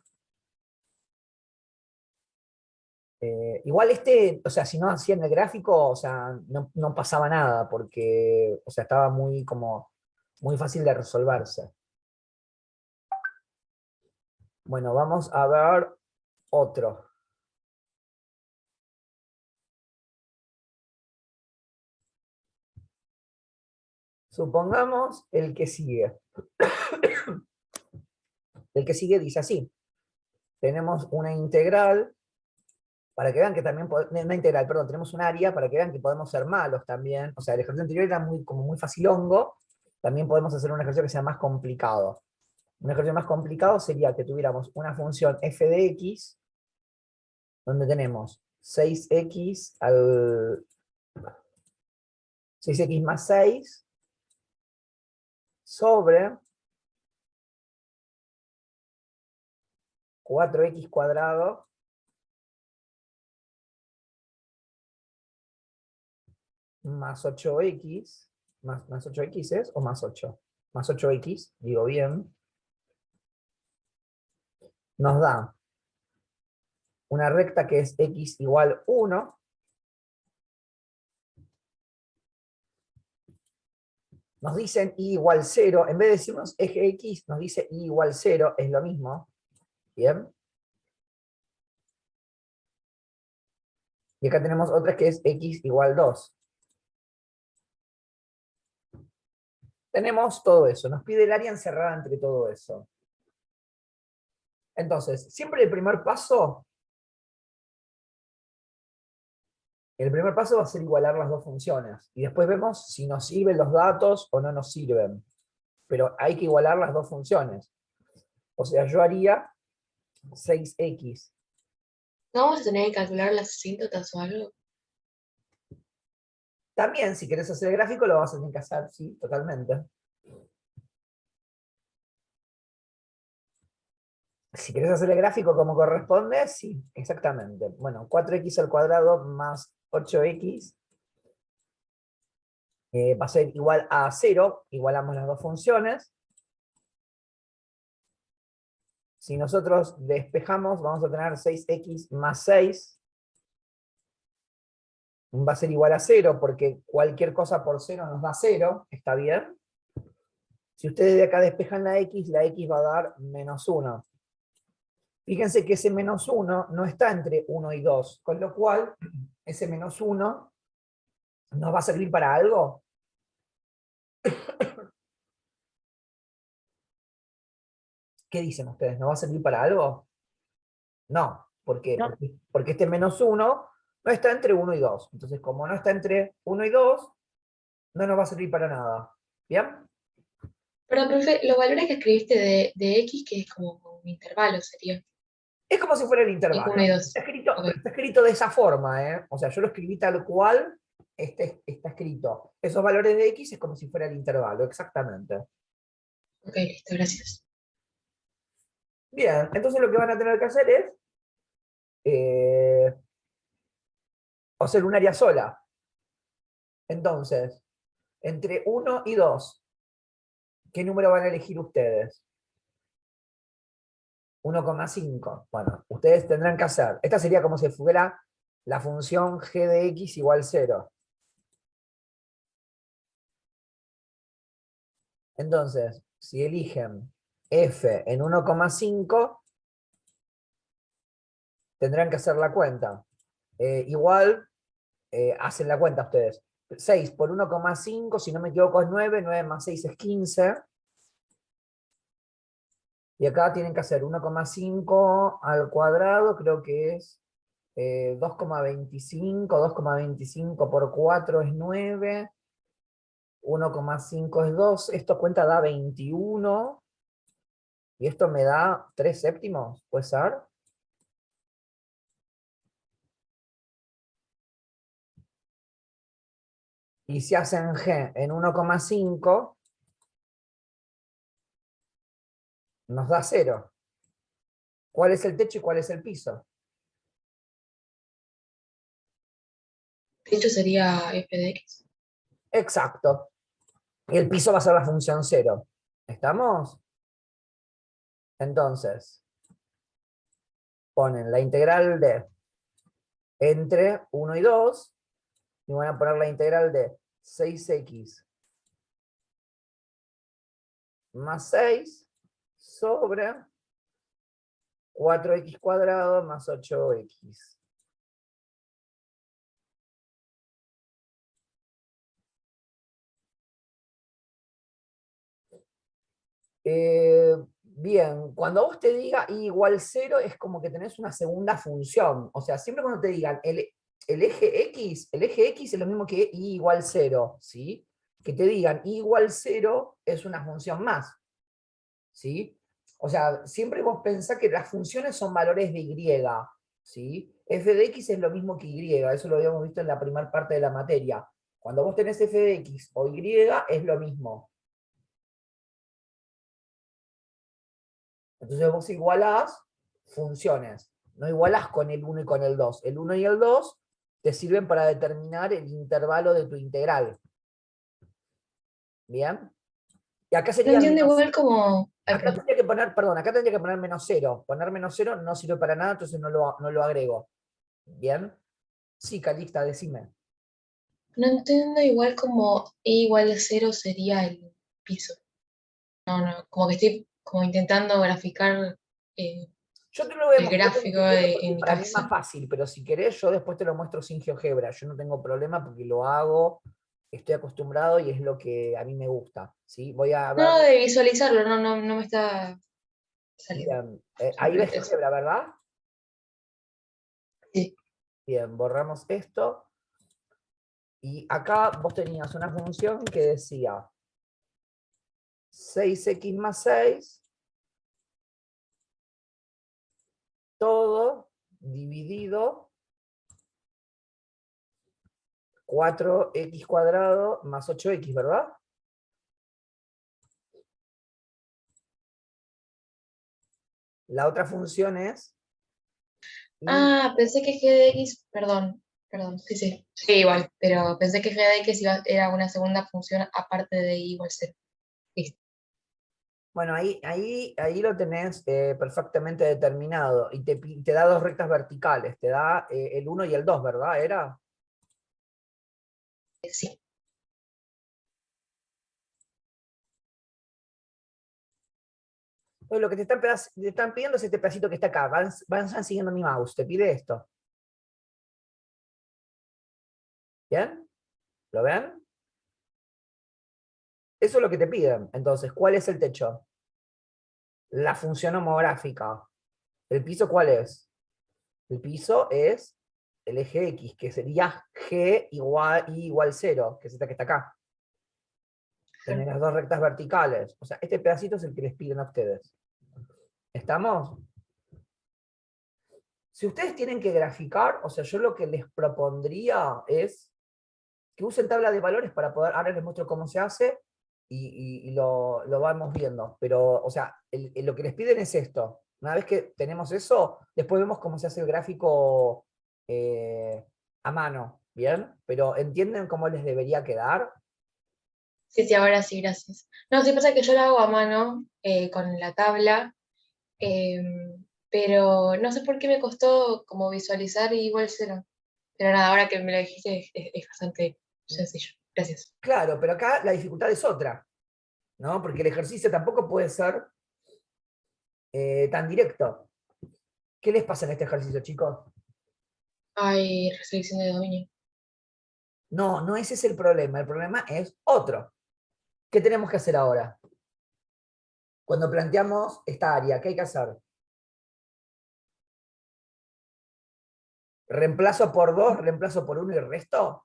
igual o sea, si no hacían el gráfico, o sea, no pasaba nada, porque, o sea, estaba muy fácil de resolverse. Bueno, vamos a ver otro. Supongamos el que sigue. El que sigue dice así. Tenemos una integral, para que vean que también, una integral, perdón, tenemos un área para que vean que podemos ser malos también. O sea, el ejercicio anterior era como muy facilongo, también podemos hacer un ejercicio que sea más complicado. Un ejercicio más complicado sería que tuviéramos una función f de x, donde tenemos 6x más 6 sobre 4x cuadrado más 8x, más 8x es, o más 8, más 8x, digo bien, nos da una recta que es x igual 1, nos dicen y igual 0, en vez de decirnos eje x, nos dice y igual 0, es lo mismo, ¿bien? Y acá tenemos otra que es x igual 2. Tenemos todo eso, nos pide el área encerrada entre todo eso. Entonces, siempre el primer paso va a ser igualar las dos funciones. Y después vemos si nos sirven los datos o no nos sirven. Pero hay que igualar las dos funciones. O sea, yo haría 6x. ¿No vamos a tener que calcular las asíntotas o algo? También, si querés hacer el gráfico, lo vas a tener que hacer, sí, totalmente. Si querés hacer el gráfico como corresponde, sí, exactamente. Bueno, 4x al cuadrado más 8x va a ser igual a 0, igualamos las dos funciones. Si nosotros despejamos, vamos a tener 6x más 6. Va a ser igual a 0, porque cualquier cosa por 0 nos da 0, ¿está bien? Si ustedes de acá despejan la x va a dar menos 1. Fíjense que ese menos 1 no está entre 1 y 2, con lo cual ese menos 1 nos va a servir para algo. ¿Qué dicen ustedes? ¿No va a servir para algo? No. ¿Por qué? No. Porque este menos 1 no está entre 1 y 2. Entonces, como no está entre 1 y 2, no nos va a servir para nada. ¿Bien? Pero, profe, los valores que escribiste de X, que es como un intervalo, sería. Es como si fuera el Es intervalo. 1 y 2. Pero Ok. está escrito de esa forma, ¿eh? O sea, yo lo escribí tal cual está escrito. Esos valores de X es como si fuera el intervalo, exactamente. Ok, listo, gracias. Bien, entonces lo que van a tener que hacer es hacer un área sola. Entonces, entre 1 y 2, ¿qué número van a elegir ustedes? 1,5. Bueno, ustedes tendrán que hacer. Esta sería como si fuera la función g de x igual 0. Entonces, si eligen f en 1,5, tendrán que hacer la cuenta. Igual, hacen la cuenta ustedes. 6 por 1,5, si no me equivoco, es 9. 9 más 6 es 15. Y acá tienen que hacer 1,5 al cuadrado, creo que es 2,25. 2,25 por 4 es 9. 1,5 es 2. Esto cuenta da 21. Y esto me da 3 séptimos, ¿puede ser? Y si hacen g en 1,5, nos da 0. ¿Cuál es el techo y cuál es el piso? De hecho, sería f de X. Exacto. Y el piso va a ser la función 0. ¿Estamos? Entonces, ponen la integral de entre 1 y 2, y van a poner la integral de 6x más 6 sobre 4x cuadrado más 8x. Bien, cuando vos te diga i igual 0 es como que tenés una segunda función. O sea, siempre cuando te digan el eje X es lo mismo que i igual 0, ¿sí? Que te digan i igual 0 es una función más, ¿sí? O sea, siempre vos pensás que las funciones son valores de y, ¿sí? F de X es lo mismo que y, eso lo habíamos visto en la primera parte de la materia. Cuando vos tenés f de X o y es lo mismo. Entonces vos igualás funciones, no igualás con el 1 y con el 2. El 1 y el 2 te sirven para determinar el intervalo de tu integral. ¿Bien? Y acá No sería entiendo menos. igual como. Ay, Acá perdón. tendría que poner, perdón, acá tendría que poner menos 0. Poner menos 0 no sirve para nada, entonces no lo agrego. ¿Bien? Sí, Calixta, decime. No entiendo igual como E igual a 0 sería el piso. No, como que estoy como intentando graficar Yo te lo voy a el mostrar como gráfico GeoGebra en porque mi para mí es más cabeza. fácil, pero si querés yo después te lo muestro sin GeoGebra. Yo no tengo problema porque lo hago, estoy acostumbrado y es lo que a mí me gusta. ¿Sí? Voy a ver. No, de visualizarlo, no me está saliendo. Bien, ahí ves Simplemente eso. GeoGebra, ¿verdad? Sí. Bien, borramos esto. Y acá vos tenías una función que decía 6x más 6, todo dividido 4x cuadrado más 8x, ¿verdad? La otra función es y Ah, pensé que G de X, perdón. Perdón, sí, sí. Sí, igual, pero pensé que g de x era una segunda función aparte de y igual 0. Listo. Bueno, ahí lo tenés perfectamente determinado. Y te da dos rectas verticales. Te da el 1 y el 2, ¿verdad? ¿Era? Sí. Entonces, lo que te están pidiendo es este pedacito que está acá. Van siguiendo mi mouse. Te pide esto. ¿Bien? ¿Lo ven? Eso es lo que te piden. Entonces, ¿cuál es el techo? La función homográfica. ¿El piso cuál es? El piso es el eje X, que sería G igual, I igual 0, que es esta que está acá. Tener las dos rectas verticales. O sea, este pedacito es el que les piden a ustedes. ¿Estamos? Si ustedes tienen que graficar, o sea, yo lo que les propondría es que usen tabla de valores para poder, ahora les muestro cómo se hace y lo vamos viendo. Pero, o sea, lo que les piden es esto. Una vez que tenemos eso, después vemos cómo se hace el gráfico a mano, ¿bien? Pero ¿entienden cómo les debería quedar? Sí, sí, ahora sí, gracias. No, sí pasa que yo lo hago a mano con la tabla, pero no sé por qué me costó como visualizar y igual 0. Pero nada, ahora que me lo dijiste es bastante sencillo. Gracias. Claro, pero acá la dificultad es otra, ¿no? Porque el ejercicio tampoco puede ser tan directo. ¿Qué les pasa en este ejercicio, chicos? Hay reselección de dominio. No, no ese es el problema es otro. ¿Qué tenemos que hacer ahora? Cuando planteamos esta área, ¿qué hay que hacer? ¿Reemplazo por 2, reemplazo por 1 y resto?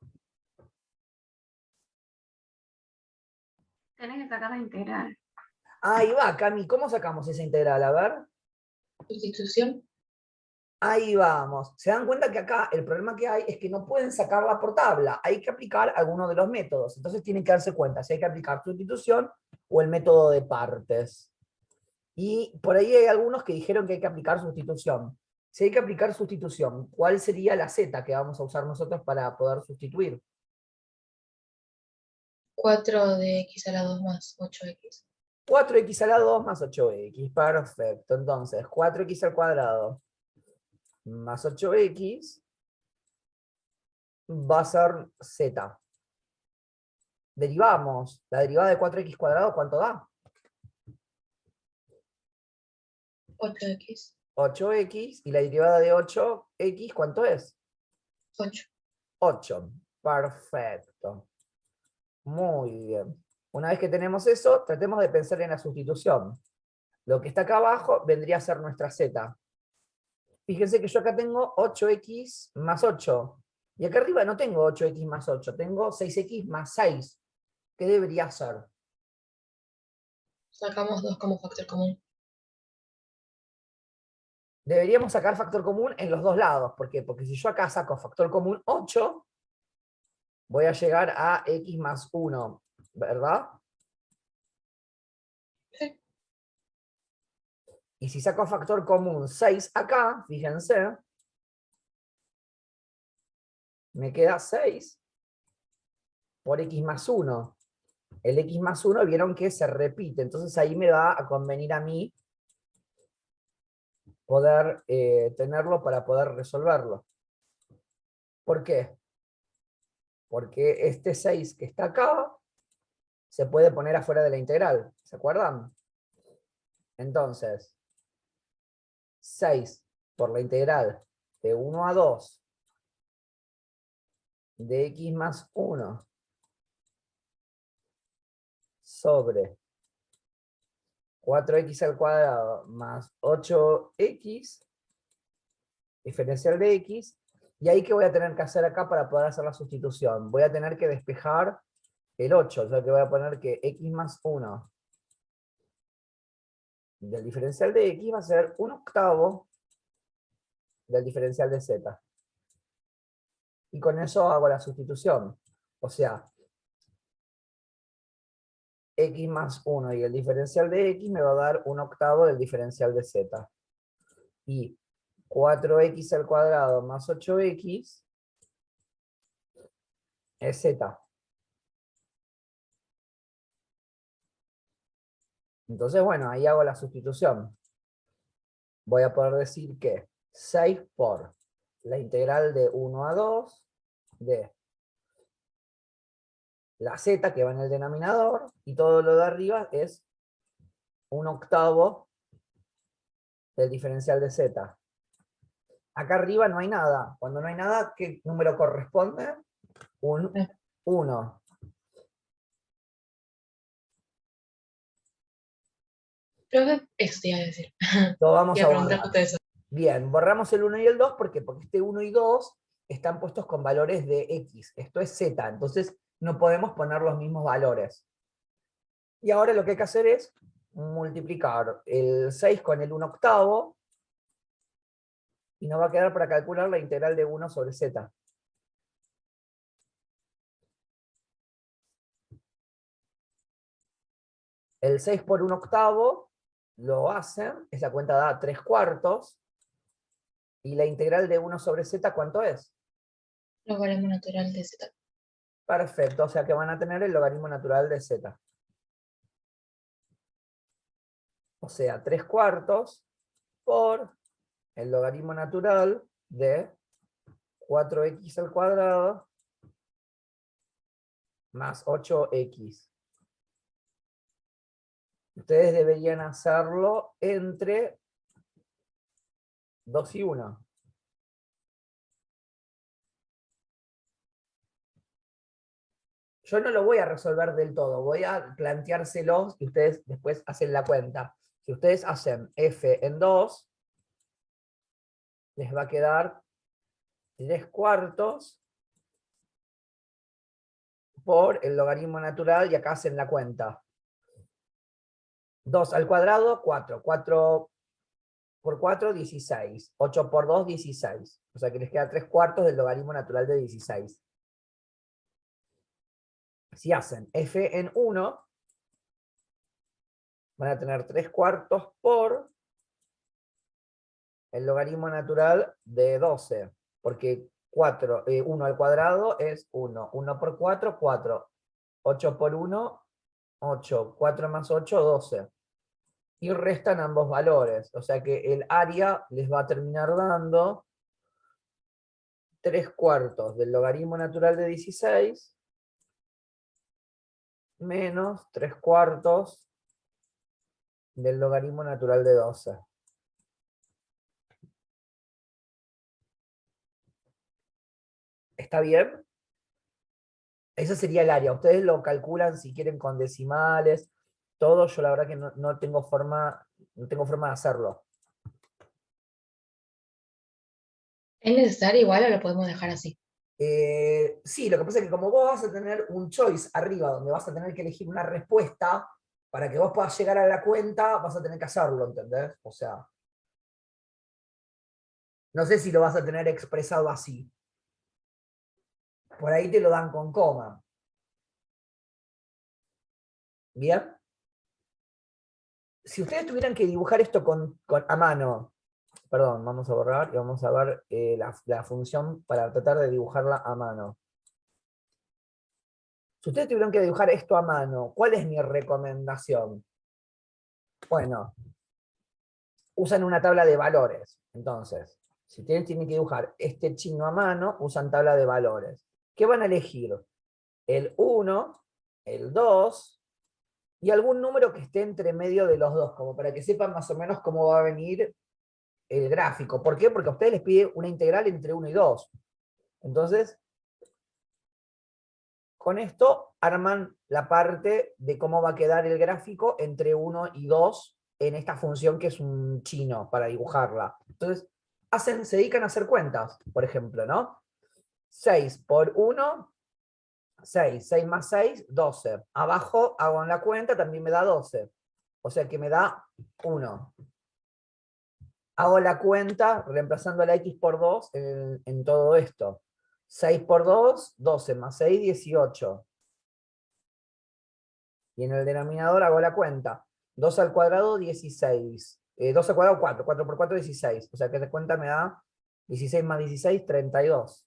Tenés que sacar la integral. Ahí va, Cami, ¿cómo sacamos esa integral? A ver. Sustitución. Ahí vamos. Se dan cuenta que acá el problema que hay es que no pueden sacarla por tabla. Hay que aplicar alguno de los métodos. Entonces tienen que darse cuenta si hay que aplicar sustitución o el método de partes. Y por ahí hay algunos que dijeron que hay que aplicar sustitución. Si hay que aplicar sustitución, ¿cuál sería la z que vamos a usar nosotros para poder sustituir? 4 de x a la 2 más 8x. 4x a la 2 más 8x. Perfecto. Entonces, 4x al cuadrado más 8x va a ser z. Derivamos. La derivada de 4x cuadrado, ¿cuánto da? 8x. 8x. Y la derivada de 8x, ¿cuánto es? 8. 8. Perfecto. Muy bien. Una vez que tenemos eso, tratemos de pensar en la sustitución. Lo que está acá abajo vendría a ser nuestra z. Fíjense que yo acá tengo 8x más 8. Y acá arriba no tengo 8x más 8, tengo 6x más 6. ¿Qué debería ser? Sacamos 2 como factor común. Deberíamos sacar factor común en los dos lados. ¿Por qué? Porque si yo acá saco factor común 8, voy a llegar a x más 1, ¿verdad? Sí. Y si saco factor común 6 acá, fíjense, me queda 6 por x más 1. El x más 1 vieron que se repite, entonces ahí me va a convenir a mí poder tenerlo para poder resolverlo. ¿Por qué? Porque este 6 que está acá se puede poner afuera de la integral, ¿se acuerdan? Entonces, 6 por la integral de 1 a 2 de x más 1 sobre 4x al cuadrado más 8x, diferencial de x, y ahí ¿qué voy a tener que hacer acá para poder hacer la sustitución? Voy a tener que despejar el 8, o sea que voy a poner que x más 1 del diferencial de x va a ser 1/8 del diferencial de z. Y con eso hago la sustitución. O sea, x más 1 y el diferencial de x me va a dar 1/8 del diferencial de z. Y 4x al cuadrado más 8x es z. Entonces, bueno, ahí hago la sustitución. Voy a poder decir que 6 por la integral de 1 a 2 de la z que va en el denominador, y todo lo de arriba es 1/8 del diferencial de z. Acá arriba no hay nada. Cuando no hay nada, ¿qué número corresponde? Un 1. Profe, eso te iba a decir. Lo vamos Iba a a preguntar borrar. justo eso. Bien, borramos el 1 y el 2, porque este 1 y 2 están puestos con valores de x. Esto es z, entonces no podemos poner los mismos valores. Y ahora lo que hay que hacer es multiplicar el 6 con el 1/8, y nos va a quedar para calcular la integral de 1 sobre z. El 6 por 1/8 lo hacen, esa cuenta da 3/4, y la integral de 1 sobre z, ¿cuánto es? Logaritmo natural de z. Perfecto, o sea que van a tener el logaritmo natural de z. O sea, 3/4 por el logaritmo natural de 4x al cuadrado más 8x. Ustedes deberían hacerlo entre 2 y 1. Yo no lo voy a resolver del todo, voy a planteárselos y ustedes después hacen la cuenta. Si ustedes hacen f en 2, les va a quedar 3/4 por el logaritmo natural, y acá hacen la cuenta. 2 al cuadrado, 4. 4 por 4, 16. 8 por 2, 16. O sea que les queda 3/4 del logaritmo natural de 16. Si hacen f en 1, van a tener 3/4 por el logaritmo natural de 12. Porque 1 al cuadrado es 1. 1 por 4, 4. 8 por 1, 8. 4 más 8, 12. Y restan ambos valores. O sea que el área les va a terminar dando 3/4 del logaritmo natural de 16 menos 3/4 del logaritmo natural de 12. ¿Está bien? Ese sería el área. Ustedes lo calculan si quieren con decimales, todo. Yo la verdad que no tengo forma de hacerlo. ¿Es necesario igual o lo podemos dejar así? Sí, lo que pasa es que como vos vas a tener un choice arriba donde vas a tener que elegir una respuesta, para que vos puedas llegar a la cuenta, vas a tener que hacerlo, ¿entendés? O sea, no sé si lo vas a tener expresado así. Por ahí te lo dan con coma. ¿Bien? Si ustedes tuvieran que dibujar esto a mano, perdón, vamos a borrar y vamos a ver la función para tratar de dibujarla a mano. Si ustedes tuvieran que dibujar esto a mano, ¿cuál es mi recomendación? Bueno, usan una tabla de valores. Entonces, si ustedes tienen que dibujar este chino a mano, usan tabla de valores. ¿Qué van a elegir? El 1, el 2 y algún número que esté entre medio de los dos, como para que sepan más o menos cómo va a venir el gráfico. ¿Por qué? Porque a ustedes les pide una integral entre 1 y 2. Entonces, con esto arman la parte de cómo va a quedar el gráfico entre 1 y 2 en esta función que es un chino para dibujarla. Entonces, se dedican a hacer cuentas, por ejemplo, ¿no? 6 por 1, 6. 6 más 6, 12. Abajo hago en la cuenta, también me da 12. O sea que me da 1. Hago la cuenta reemplazando la x por 2 en todo esto. 6 por 2, 12 más 6, 18. Y en el denominador hago la cuenta. 2 al cuadrado, 16. 2 al cuadrado, 4. 4 por 4, 16. O sea que de cuenta me da 16 más 16, 32.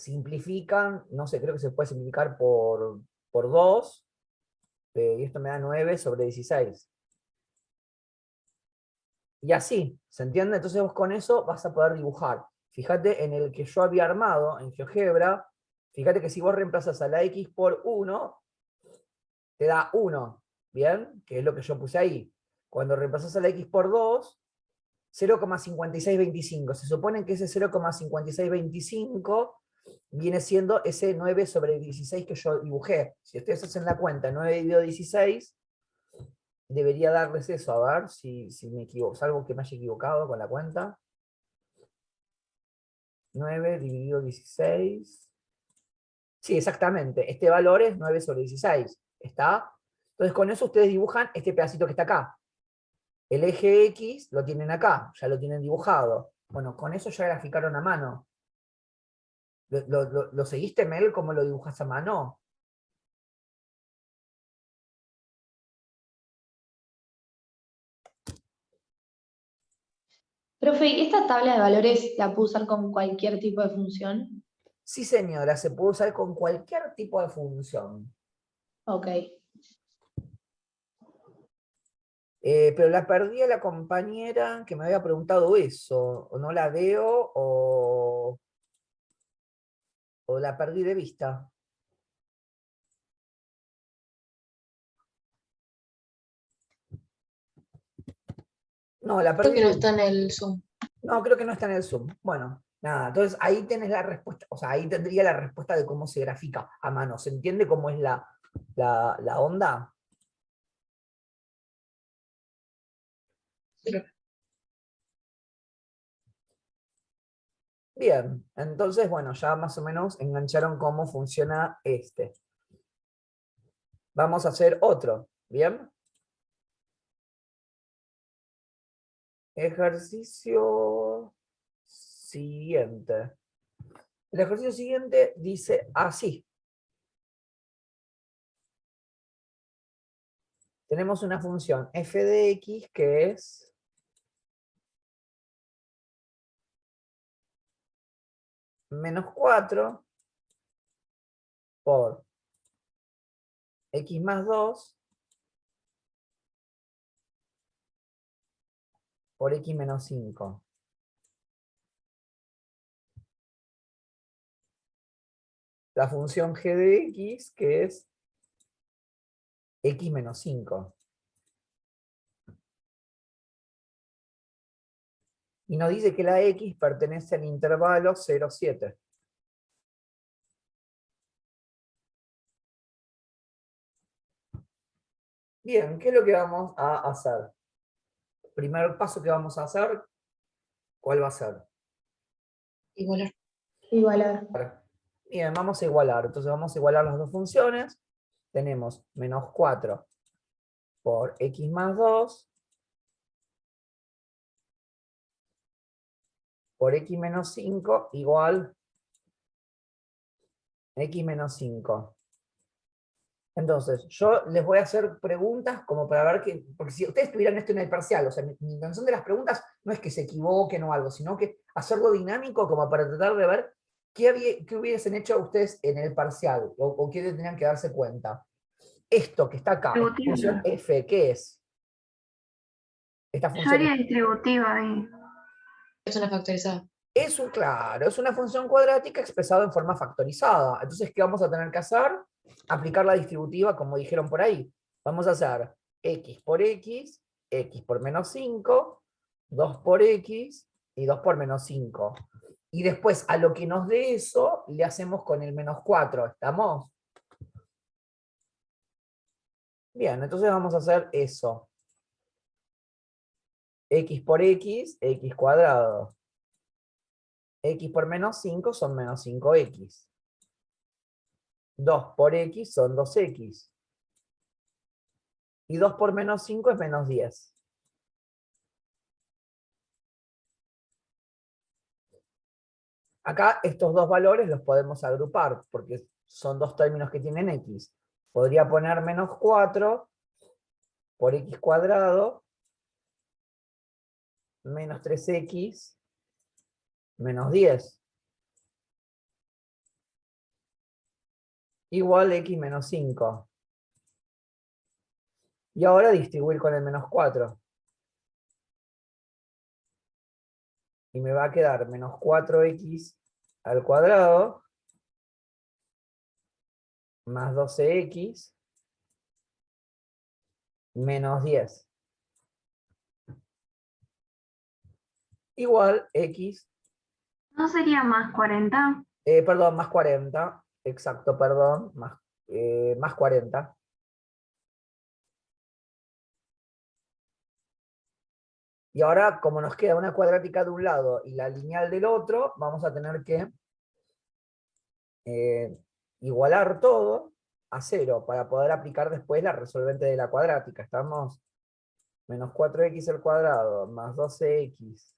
simplifican, no sé, creo que se puede simplificar por 2, y esto me da 9 sobre 16. Y así, ¿se entiende? Entonces vos con eso vas a poder dibujar. Fíjate en el que yo había armado en GeoGebra, fíjate que si vos reemplazas a la X por 1, te da 1, ¿bien? Que es lo que yo puse ahí. Cuando reemplazas a la X por 2, 0,5625. Se supone que ese 0,5625 viene siendo ese 9 sobre 16 que yo dibujé. Si ustedes hacen la cuenta, 9 dividido 16, debería darles eso. A ver si me equivoco, salvo que me haya equivocado con la cuenta. 9 dividido 16. Sí, exactamente. Este valor es 9 sobre 16. ¿Está? Entonces con eso ustedes dibujan este pedacito que está acá. El eje X lo tienen acá, ya lo tienen dibujado. Bueno, con eso ya graficaron a mano. ¿Lo seguiste, Mel, cómo lo dibujas a mano? Profe, ¿esta tabla de valores la puedo usar con cualquier tipo de función? Sí, señora, se puede usar con cualquier tipo de función. Ok. Pero la perdí a la compañera que me había preguntado eso. O no la veo o la perdí de vista. No, la Creo perdí que no de está vista. en el Zoom. No, creo que no está en el Zoom. Bueno, nada, entonces ahí tenés la respuesta, o sea, ahí tendría la respuesta de cómo se grafica a mano. ¿Se entiende cómo es la onda? Bien, entonces, bueno, ya más o menos engancharon cómo funciona este. Vamos a hacer otro, ¿bien? Ejercicio siguiente. El ejercicio siguiente dice así. Tenemos una función f de x que es -4 por x más 2 por x menos 5. La función g de x, que es x menos 5. Y nos dice que la x pertenece al intervalo 0, 7. Bien, ¿qué es lo que vamos a hacer? Primer paso que vamos a hacer, ¿cuál va a ser? Igualar. Igualar. Bien, vamos a igualar. Entonces vamos a igualar las dos funciones. Tenemos -4 por x más 2 por x menos 5 igual x menos 5. Entonces, yo les voy a hacer preguntas como para ver que, porque si ustedes tuvieran esto en el parcial, o sea, mi intención de las preguntas no es que se equivoquen o algo, sino que hacerlo dinámico como para tratar de ver qué hubiesen hecho ustedes en el parcial, o qué tenían que darse cuenta. Esto que está acá, esta función Distributiva. f, ¿qué es? Esta Yo función haría distributiva ahí. Es una factorizada. claro, es una función cuadrática expresada en forma factorizada. Entonces, ¿qué vamos a tener que hacer? Aplicar la distributiva, como dijeron por ahí. Vamos a hacer x por x, x por menos 5, 2 por x y 2 por menos 5. Y después, a lo que nos dé eso, le hacemos con el menos 4. ¿Estamos? Bien, entonces vamos a hacer eso. X por x, x cuadrado. X por menos 5 son menos 5x. 2 por x son 2x. Y 2 por menos 5 es menos 10. Acá estos dos valores los podemos agrupar, porque son dos términos que tienen x. Podría poner menos 4 por x cuadrado menos 3x menos 10. igual x menos 5. Y ahora distribuir con el menos 4. Y me va a quedar menos 4x al cuadrado más 12x menos 10. Igual x, ¿No sería más 40? perdón, más 40. Exacto, perdón, más 40. Y ahora, como nos queda una cuadrática de un lado y la lineal del otro, vamos a tener que igualar todo a 0 para poder aplicar después la resolvente de la cuadrática. Estamos menos 4x al cuadrado más 12x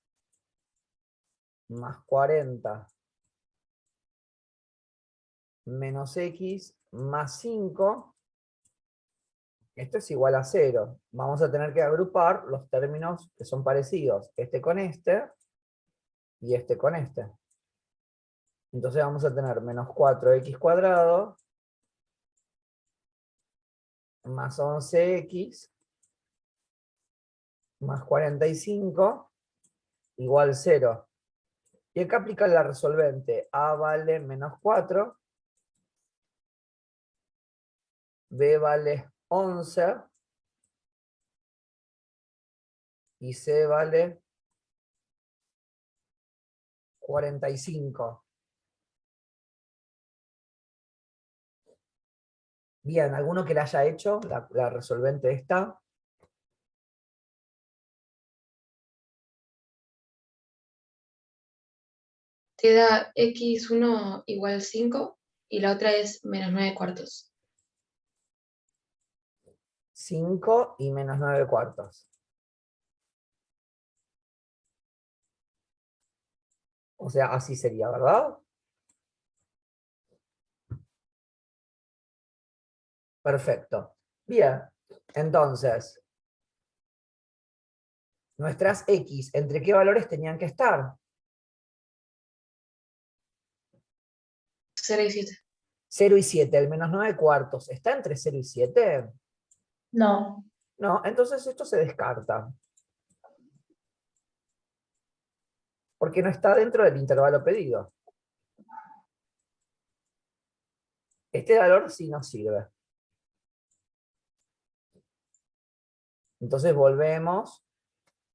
más 40 menos x más 5. Esto es igual a 0. Vamos a tener que agrupar los términos que son parecidos. Este con este y este con este. Entonces vamos a tener menos 4x cuadrado más 11x más 45 igual 0. Y acá aplica la resolvente. A vale menos 4. B vale 11. Y C vale 45. Bien, ¿alguno que la haya hecho? La resolvente esta. Te da x1 igual 5 y la otra es menos 9 cuartos. 5 y menos 9 cuartos. O sea, así sería, ¿verdad? Perfecto. Bien, entonces, nuestras x, ¿entre qué valores tenían que estar? 0 y 7. 0 y 7, el menos 9 cuartos, ¿está entre 0 y 7? No. No, entonces esto se descarta. Porque no está dentro del intervalo pedido. Este valor sí nos sirve. Entonces volvemos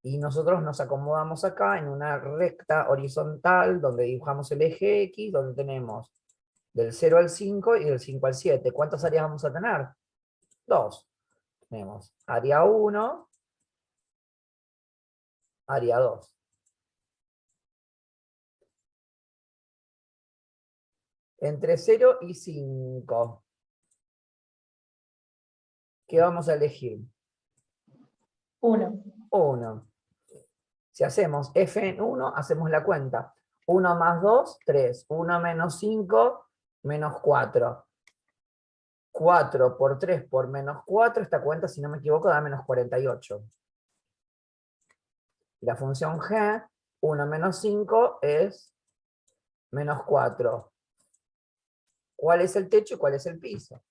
y nosotros nos acomodamos acá en una recta horizontal donde dibujamos el eje X, donde tenemos del 0 al 5 y del 5 al 7. ¿Cuántas áreas vamos a tener? 2. Tenemos área 1, área 2. Entre 0 y 5, ¿qué vamos a elegir? 1. 1. Si hacemos f en 1, hacemos la cuenta. 1 más 2, 3. 1 menos 5, menos 4. 4 por 3 por menos 4, esta cuenta, si no me equivoco, da menos 48. Y la función g, 1 menos 5, es menos 4. ¿Cuál es el techo y cuál es el piso?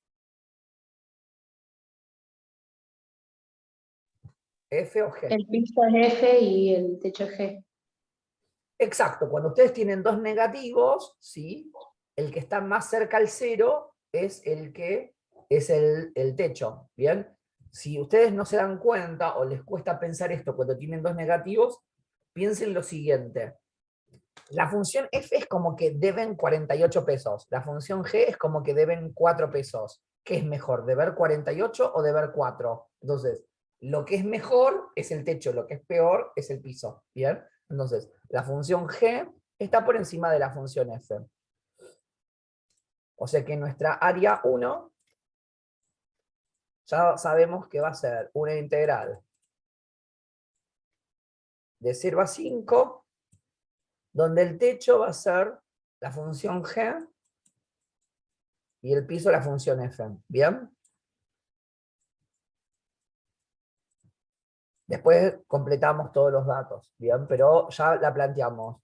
¿F o G? El piso es F y el techo es G. Exacto, cuando ustedes tienen dos negativos, ¿sí? El que está más cerca al 0 es el que es el techo, ¿bien? Si ustedes no se dan cuenta o les cuesta pensar esto cuando tienen dos negativos, piensen lo siguiente. La función f es como que deben 48 pesos, la función g es como que deben 4 pesos. ¿Qué es mejor, deber 48 o deber 4? Entonces, lo que es mejor es el techo, lo que es peor es el piso, ¿bien? Entonces, la función g está por encima de la función f. O sea que nuestra área 1 ya sabemos que va a ser una integral de 0 a 5, donde el techo va a ser la función g y el piso la función f, ¿bien? Después completamos todos los datos, ¿bien? Pero ya la planteamos.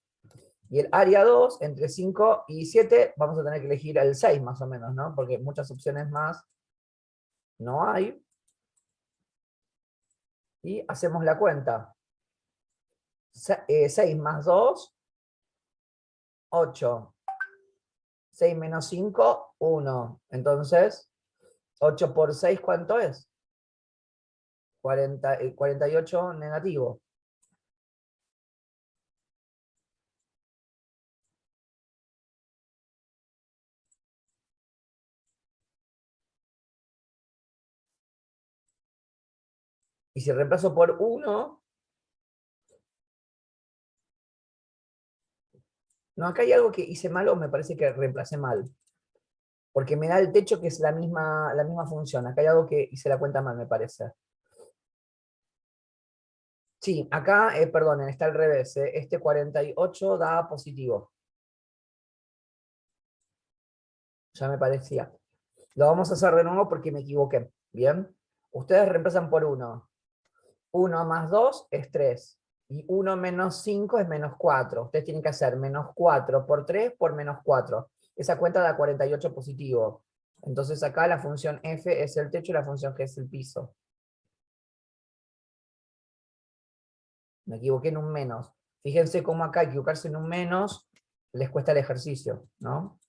Y el área 2, entre 5 y 7, vamos a tener que elegir el 6 más o menos, ¿no? Porque muchas opciones más no hay. Y hacemos la cuenta. 6 más 2, 8. 6 menos 5, 1. Entonces, 8 por 6, ¿cuánto es? 48 negativo. Y si reemplazo por 1, no, acá hay algo que hice mal o me parece que reemplacé mal. Porque me da el techo que es la misma función. Acá hay algo que hice la cuenta mal, me parece. Sí, acá, perdonen, está al revés. Este 48 da positivo. Ya me parecía. Lo vamos a hacer de nuevo porque me equivoqué. ¿Bien? Ustedes reemplazan por 1. 1 más 2 es 3. Y 1 menos 5 es menos 4. Ustedes tienen que hacer menos 4 por 3 por menos 4. Esa cuenta da 48 positivo. Entonces acá la función f es el techo y la función g es el piso. Me equivoqué en un menos. Fíjense cómo acá equivocarse en un menos les cuesta el ejercicio, ¿no?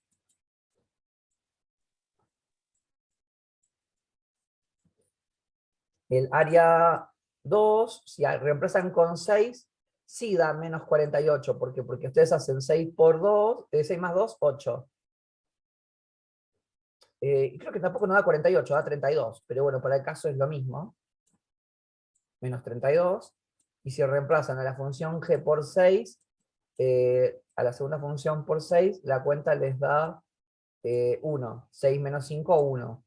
El área 2, si reemplazan con 6, sí da menos 48. ¿Por qué? Porque ustedes hacen 6 por 2, 6 más 2, 8. Y creo que tampoco nos da 48, da 32. Pero bueno, para el caso es lo mismo. Menos 32. Y si reemplazan a la función g por 6, a la segunda función por 6, la cuenta les da 1. 6 menos 5, 1.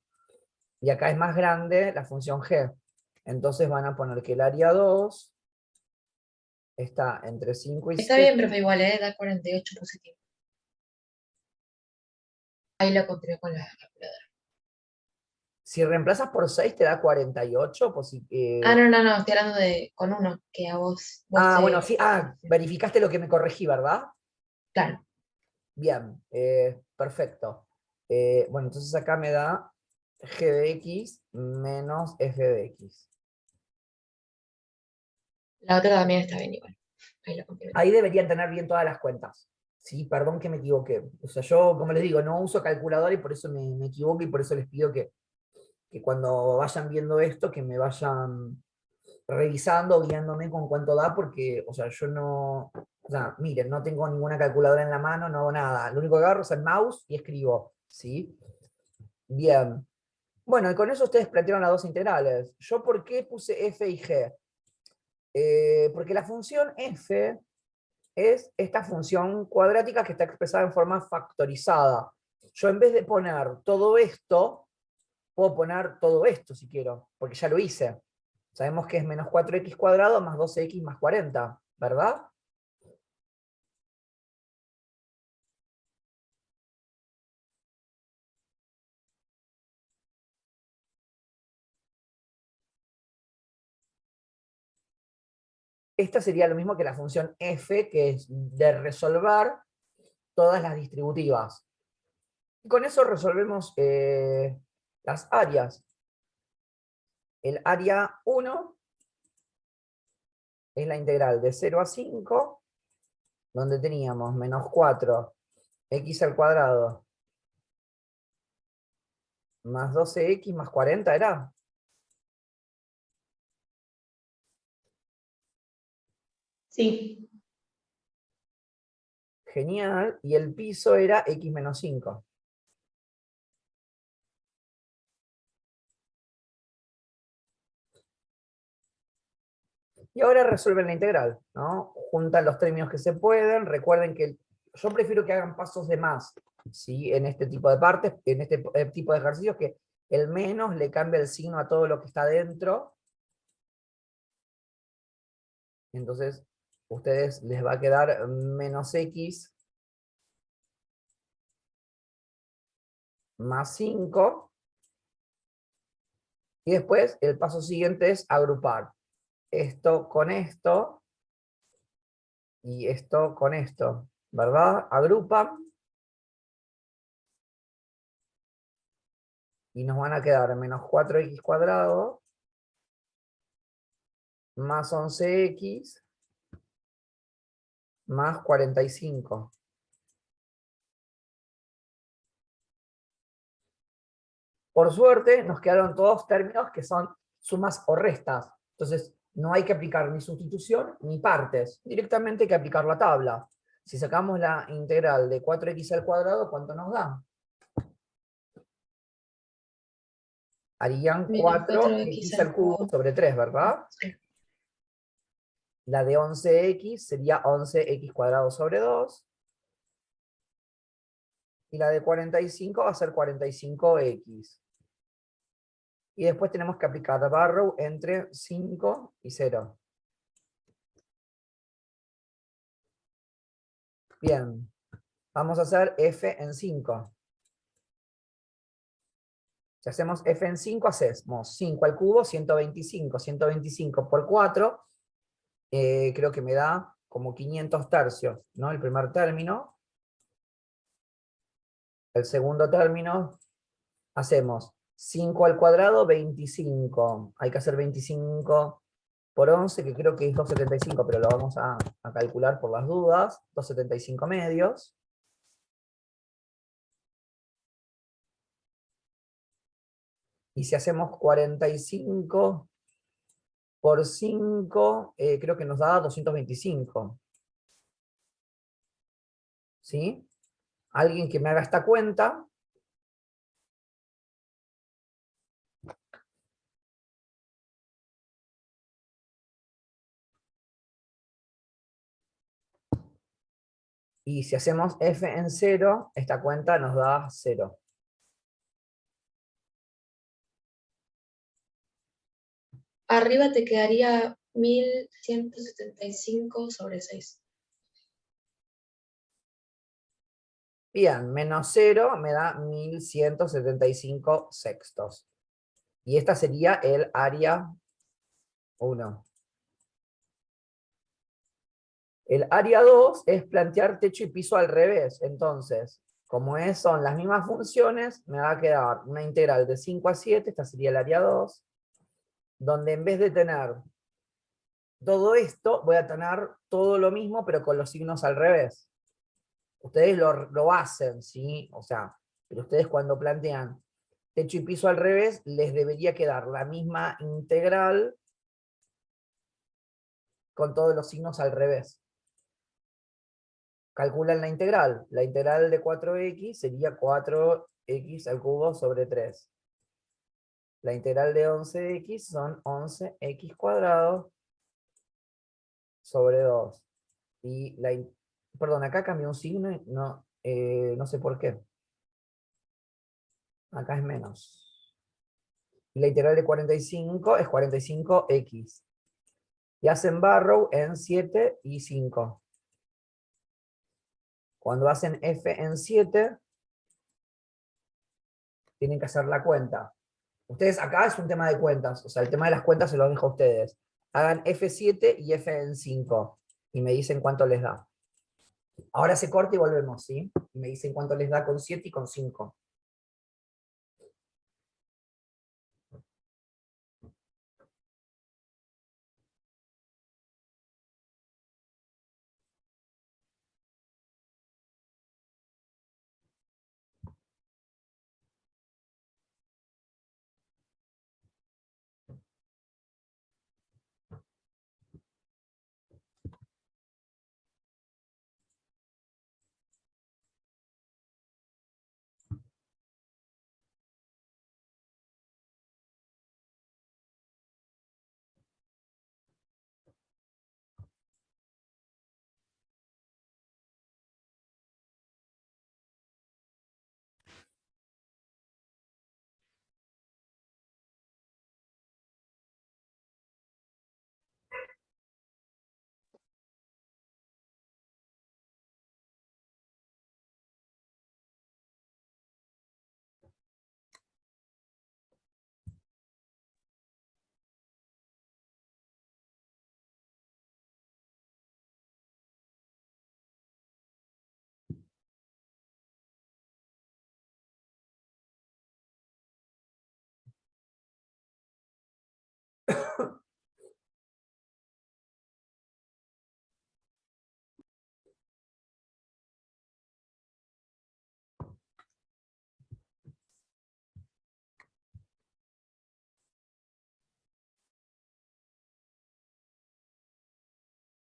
Y acá es más grande la función g. Entonces van a poner que el área 2 está entre 5 y Está bien, 7. profe, igual, da 48 positivo. Ahí lo encontré con la calculadora. Si reemplazas por 6 te da 48. Ah, no, estoy hablando con uno, que a vos Bueno, te... sí. Verificaste lo que me corregí, ¿verdad? Claro, Bien, perfecto. Bueno, entonces acá me da g de x menos f de x. la otra también está bien igual. Ahí lo complementé. Ahí deberían tener bien todas las cuentas. Sí, perdón que me equivoqué. O sea, yo, como les digo, no uso calculadora y por eso me equivoco y por eso les pido que cuando vayan viendo esto, que me vayan revisando, guiándome con cuánto da, porque, o sea, yo no, o sea, miren, no tengo ninguna calculadora en la mano, no hago nada. Lo único que agarro es el mouse y escribo, ¿sí? Bien. Bueno, y con eso ustedes plantearon las dos integrales. ¿Yo por qué puse f y g? Porque la función f es esta función cuadrática que está expresada en forma factorizada. Yo en vez de poner todo esto, puedo poner todo esto si quiero, porque ya lo hice. Sabemos que es menos 4x cuadrado más 12x más 40, ¿verdad? Esta sería lo mismo que la función f, que es de resolver todas las distributivas. Y con eso resolvemos las áreas. El área 1 es la integral de 0 a 5, donde teníamos menos 4x al cuadrado más 12x más 40, ¿era? Sí. Genial. Y el piso era x menos 5. Y ahora resuelven la integral, ¿no? Juntan los términos que se pueden. Recuerden que yo prefiero que hagan pasos de más, ¿sí? En este tipo de partes, en este tipo de ejercicios, que el menos le cambia el signo a todo lo que está dentro. Entonces, ustedes les va a quedar menos x más 5. Y después el paso siguiente es agrupar esto con esto y esto con esto. ¿verdad? Agrupan. Y nos van a quedar menos 4x cuadrado más 11x más 45. Por suerte, nos quedaron todos términos que son sumas o restas. Entonces, no hay que aplicar ni sustitución ni partes. Directamente hay que aplicar la tabla. Si sacamos la integral de 4x al cuadrado, ¿cuánto nos da? Harían Menos 4x al cubo sobre 3, ¿verdad? Sí. La de 11x sería 11x cuadrado sobre 2. Y la de 45 va a ser 45x. Y después tenemos que aplicar barrow entre 5 y 0. Bien, vamos a hacer f en 5. Si hacemos f en 5, hacemos 5 al cubo, 125. 125 por 4, creo que me da como 500 tercios, ¿no? El primer término. El segundo término, hacemos 5 al cuadrado, 25. Hay que hacer 25 por 11, que creo que es 275, pero lo vamos a calcular por las dudas. 275 medios. Y si hacemos 45 por 5, creo que nos da 225. ¿Sí? Alguien que me haga esta cuenta. Y si hacemos f en 0, esta cuenta nos da 0. Arriba te quedaría 1175 sobre 6. Bien, menos 0 me da 1175 sextos. Y esta sería el área 1. El área 2 es plantear techo y piso al revés. Entonces, como son las mismas funciones, me va a quedar una integral de 5 a 7, esta sería el área 2, donde en vez de tener todo esto, voy a tener todo lo mismo, pero con los signos al revés. Ustedes lo hacen, ¿sí? O sea, pero ustedes cuando plantean techo y piso al revés, les debería quedar la misma integral con todos los signos al revés. Calculan la integral. La integral de 4x sería 4x al cubo sobre 3. La integral de 11x son 11x cuadrado sobre 2. Y perdón, acá cambió un signo y no sé por qué. Acá es menos. Y la integral de 45 es 45x. Y hacen barrow en 7 y 5. Cuando hacen f en 7, tienen que hacer la cuenta. Ustedes acá es un tema de cuentas, o sea, el tema de las cuentas se los dejo a ustedes. Hagan F7 y F en 5 y me dicen cuánto les da. Ahora se corta y volvemos, ¿sí? Y me dicen cuánto les da con 7 y con 5.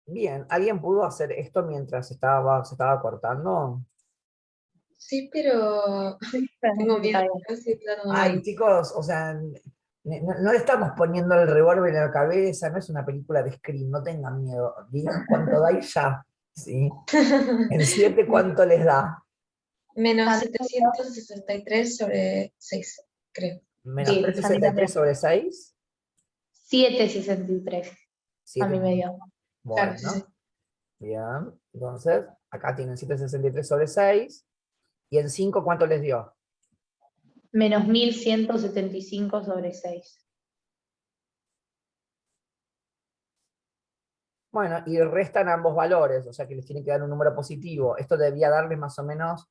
Bien, ¿alguien pudo hacer esto mientras se estaba cortando? Sí, pero tengo miedo, Está bien. casi plano Ay, mal. chicos, o sea, no le estamos poniendo el revólver en la cabeza, no es una película de Scream, no tengan miedo. Digan cuánto da y ya, ¿sí? En 7, ¿cuánto les da? Menos A mí, 763 sobre 6, creo. Menos sí, a mí también. 363 sobre 6. 7,63 a 7. mí me dio. Claro, sí, Bueno, sí. bien. Entonces, acá tienen 763 sobre 6. ¿Y en 5 cuánto les dio? Menos 1,175 sobre 6. Bueno, y restan ambos valores, o sea que les tiene que dar un número positivo. Esto debía darles más o menos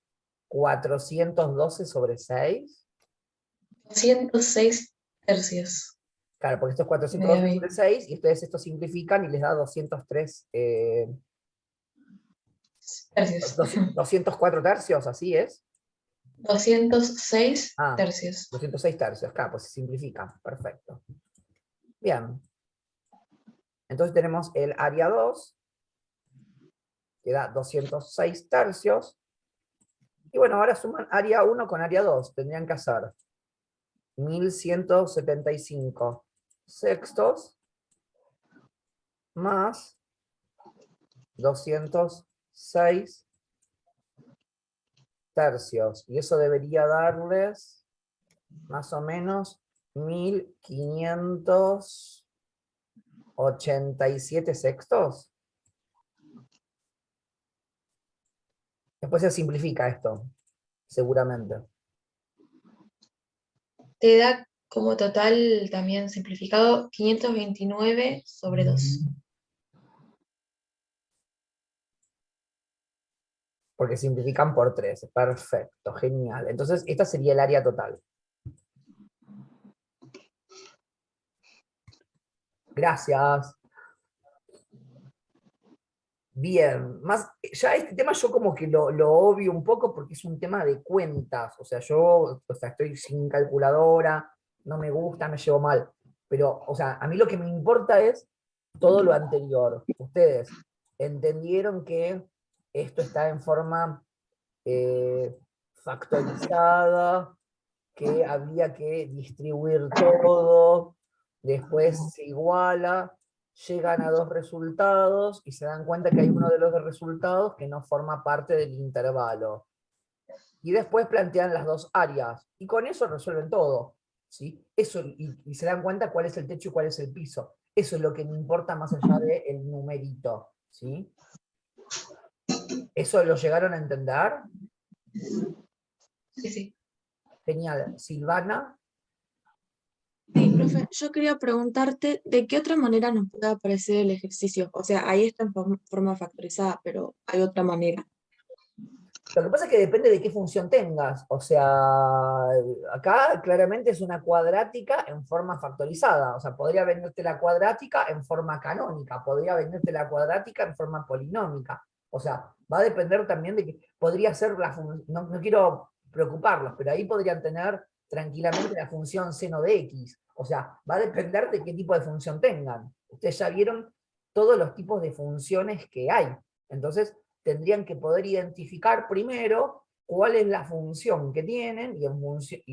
412 sobre 6. 206 tercios. Claro, porque esto es Me dio a 412 mí. sobre 6 y ustedes esto simplifican y les da 203, Tercios. 204 tercios, así es. 206 Ah, tercios. 206 tercios, claro, pues se simplifica, perfecto. Bien, entonces tenemos el área 2, que da 206 tercios. Y bueno, ahora suman área 1 con área 2, tendrían que hacer 1175 sextos más 206 tercios. Y eso debería darles más o menos 1587 sextos. Después se simplifica esto, seguramente. Te da como total, también simplificado, 529 sobre 2. Porque simplifican por 3. Perfecto, genial. Entonces, esta sería el área total. Gracias. Bien, más, ya este tema yo como que lo obvio un poco porque es un tema de cuentas, o sea, yo estoy sin calculadora, no me gusta, me llevo mal, pero, o sea, a mí lo que me importa es todo lo anterior. Ustedes entendieron que esto está en forma factorizada, que había que distribuir todo, después se iguala, llegan a dos resultados y se dan cuenta que hay uno de los dos resultados que no forma parte del intervalo. Y después plantean las dos áreas y con eso resuelven todo. ¿Sí? Eso, y se dan cuenta cuál es el techo y cuál es el piso. Eso es lo que me importa más allá del numerito. ¿Sí? ¿Eso lo llegaron a entender? Sí, sí. Genial. Silvana. Sí, profe, yo quería preguntarte de qué otra manera nos puede aparecer el ejercicio. O sea, ahí está en forma factorizada, pero hay otra manera. Lo que pasa es que depende de qué función tengas. O sea, acá claramente es una cuadrática en forma factorizada. O sea, podría venirte la cuadrática en forma canónica, podría venirte la cuadrática en forma polinómica. O sea, va a depender también de que podría ser la función, no quiero preocuparlos, pero ahí podrían tener tranquilamente la función seno de x. O sea, va a depender de qué tipo de función tengan. Ustedes ya vieron todos los tipos de funciones que hay. Entonces, tendrían que poder identificar primero cuál es la función que tienen y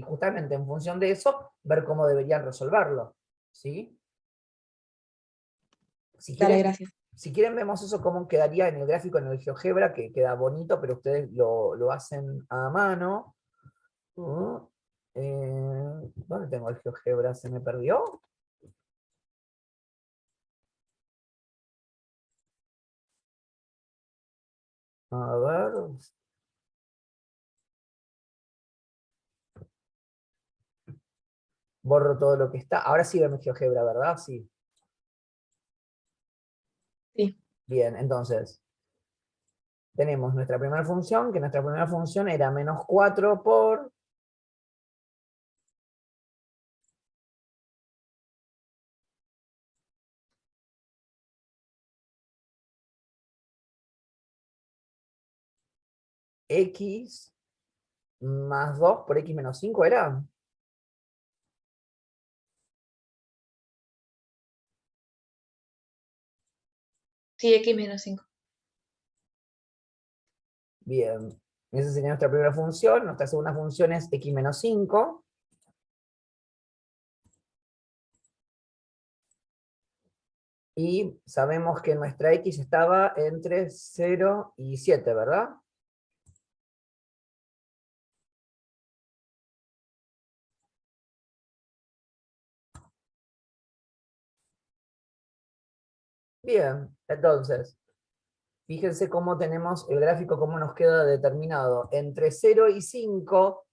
justamente en función de eso ver cómo deberían resolverlo. ¿Sí? Si Dale, quieren, gracias. si quieren vemos eso cómo quedaría en el gráfico, en el GeoGebra, que queda bonito, pero ustedes lo hacen a mano. ¿Dónde tengo el GeoGebra? ¿Se me perdió? A ver. Borro todo lo que está. Ahora sí vemos GeoGebra, ¿verdad? Sí. Sí. Bien, entonces, tenemos nuestra primera función, que nuestra primera función era menos 4 por x más 2 por x menos 5 ¿era? Sí, x menos 5. Bien. Esa sería nuestra primera función. Nuestra segunda función es x menos 5. Y sabemos que nuestra x estaba entre 0 y 7, ¿verdad? Bien, entonces, fíjense cómo tenemos el gráfico, cómo nos queda determinado. Entre 0 y 5,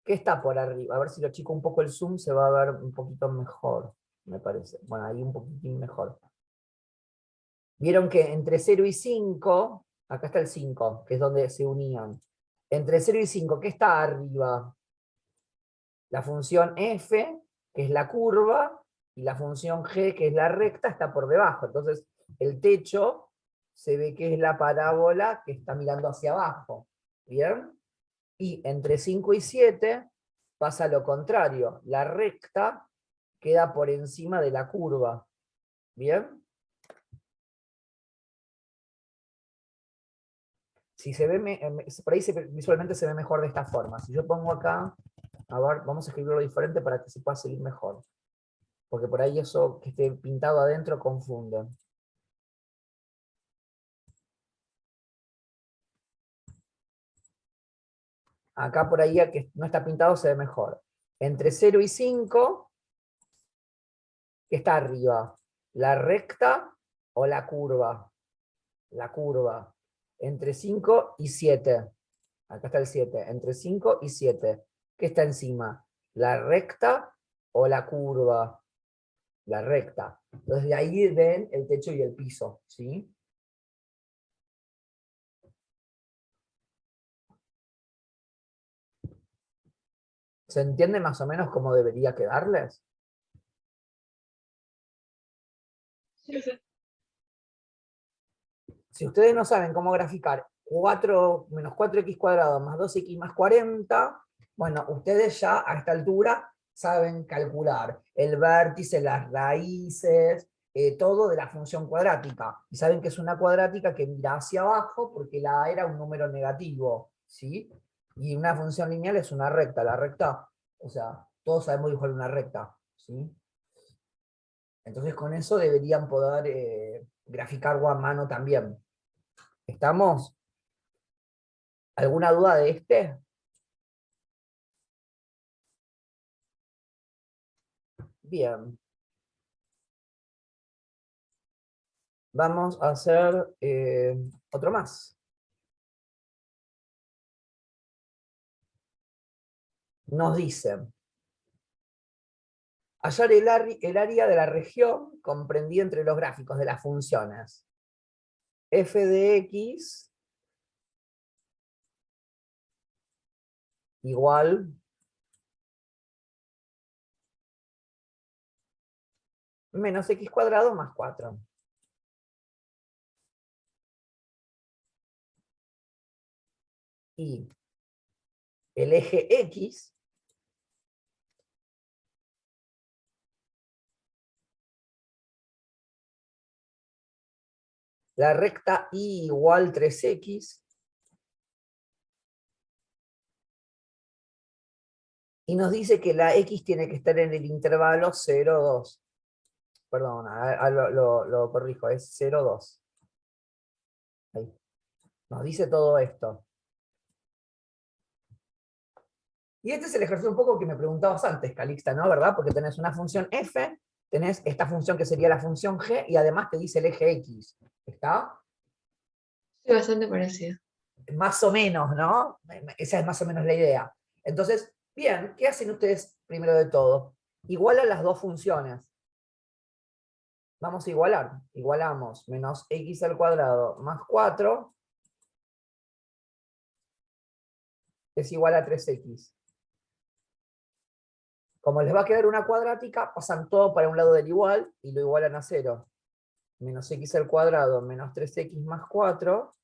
¿qué está por arriba? A ver si lo achico un poco el zoom, se va a ver un poquito mejor, me parece. Bueno, ahí un poquitín mejor. Vieron que entre 0 y 5, acá está el 5, que es donde se unían. Entre 0 y 5, ¿qué está arriba? La función f, que es la curva, y la función g, que es la recta, está por debajo. Entonces, el techo se ve que es la parábola que está mirando hacia abajo. ¿Bien? Y entre 5 y 7 pasa lo contrario. La recta queda por encima de la curva. ¿Bien? Si se ve, por ahí visualmente se ve mejor de esta forma. Si yo pongo acá, a ver, vamos a escribirlo diferente para que se pueda seguir mejor. Porque por ahí eso que esté pintado adentro confunde. Acá por ahí que no está pintado se ve mejor. Entre 0 y 5, ¿qué está arriba? ¿La recta o la curva? La curva. Entre 5 y 7. Acá está el 7. Entre 5 y 7. ¿Qué está encima? ¿La recta o la curva? La recta. Entonces de ahí ven el techo y el piso, ¿sí? ¿Se entiende más o menos cómo debería quedarles? Sí, sí. Si ustedes no saben cómo graficar 4 menos 4x cuadrado más 2x más 40, bueno, ustedes ya a esta altura saben calcular el vértice, las raíces, todo de la función cuadrática. Y saben que es una cuadrática que mira hacia abajo porque la A era un número negativo, ¿sí? Y una función lineal es una recta. La recta, o sea, todos sabemos dibujar una recta, ¿sí? Entonces con eso deberían poder graficarlo a mano también. ¿Estamos? ¿Alguna duda de este? Bien. Vamos a hacer otro más. Nos dice, hallar el área de la región comprendida entre los gráficos de las funciones f de x igual menos x cuadrado más 4. Y el eje x la recta y igual 3x y nos dice que la x tiene que estar en el intervalo 0, 2. Perdón, lo corrijo, es 0, 2. Ahí. Nos dice todo esto. Y este es el ejercicio un poco que me preguntabas antes, Calixta, ¿no? ¿Verdad? Porque tenés una función f, tenés esta función que sería la función g, y además te dice el eje x. ¿Está? Sí, bastante parecido. Más o menos, ¿no? Esa es más o menos la idea. Entonces, bien, ¿qué hacen ustedes primero de todo? Igualan las dos funciones. Vamos a igualar. Igualamos menos x al cuadrado más 4 es igual a 3x. Como les va a quedar una cuadrática, pasan todo para un lado del igual y lo igualan a 0. Menos x al cuadrado menos 3x más 4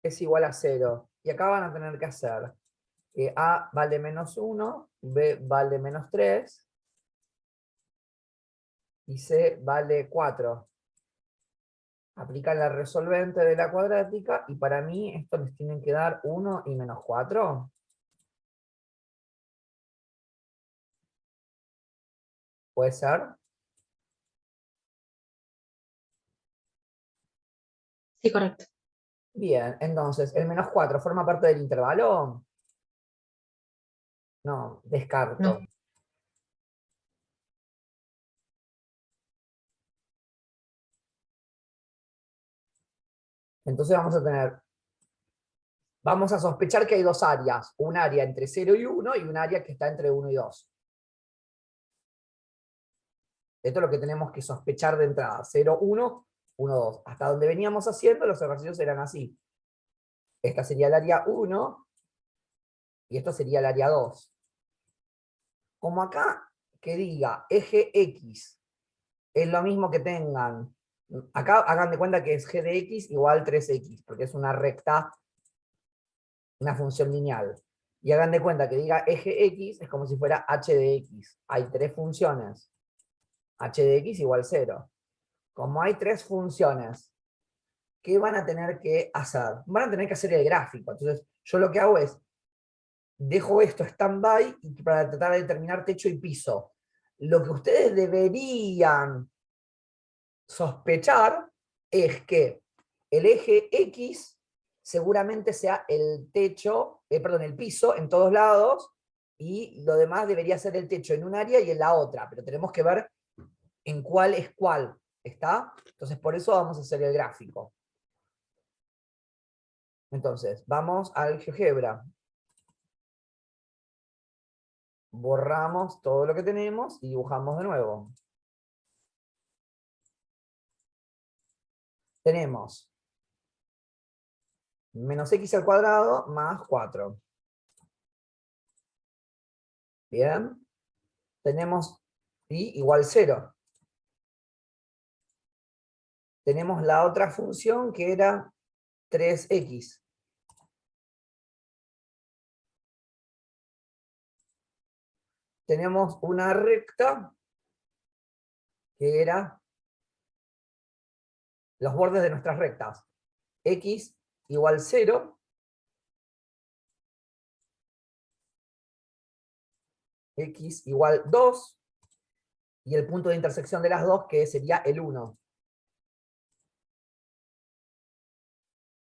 es igual a 0. Y acá van a tener que hacer a vale menos 1, b vale menos 3, y C vale 4. Aplican la resolvente de la cuadrática y para mí esto les tienen que dar 1 y menos 4. ¿Puede ser? Sí, correcto. Bien, entonces, ¿el menos 4 forma parte del intervalo? No, descarto. No. Entonces vamos a sospechar que hay dos áreas, un área entre 0 y 1 y un área que está entre 1 y 2. Esto es lo que tenemos que sospechar de entrada, 0, 1, 1, 2. Hasta donde veníamos haciendo, los ejercicios eran así. Esta sería el área 1 y esto sería el área 2. Como acá que diga eje X es lo mismo que tengan, acá hagan de cuenta que es g de x igual 3x, porque es una recta, una función lineal. Y hagan de cuenta que diga eje x es como si fuera h de x. Hay tres funciones. H de x igual 0. Como hay tres funciones, ¿qué van a tener que hacer? Van a tener que hacer el gráfico. Entonces, yo lo que hago es, dejo esto stand-by para tratar de determinar techo y piso. Lo que ustedes deberían sospechar es que el eje X seguramente sea el techo, perdón, el piso en todos lados, y lo demás debería ser el techo en un área y en la otra, pero tenemos que ver en cuál es cuál, ¿está? Entonces por eso vamos a hacer el gráfico. Entonces, vamos al GeoGebra. Borramos todo lo que tenemos y dibujamos de nuevo. Tenemos menos x al cuadrado más 4. Bien. Tenemos y igual 0. Tenemos la otra función que era 3x. Tenemos una recta que era los bordes de nuestras rectas. X igual 0. X igual 2. Y el punto de intersección de las dos, que sería el 1.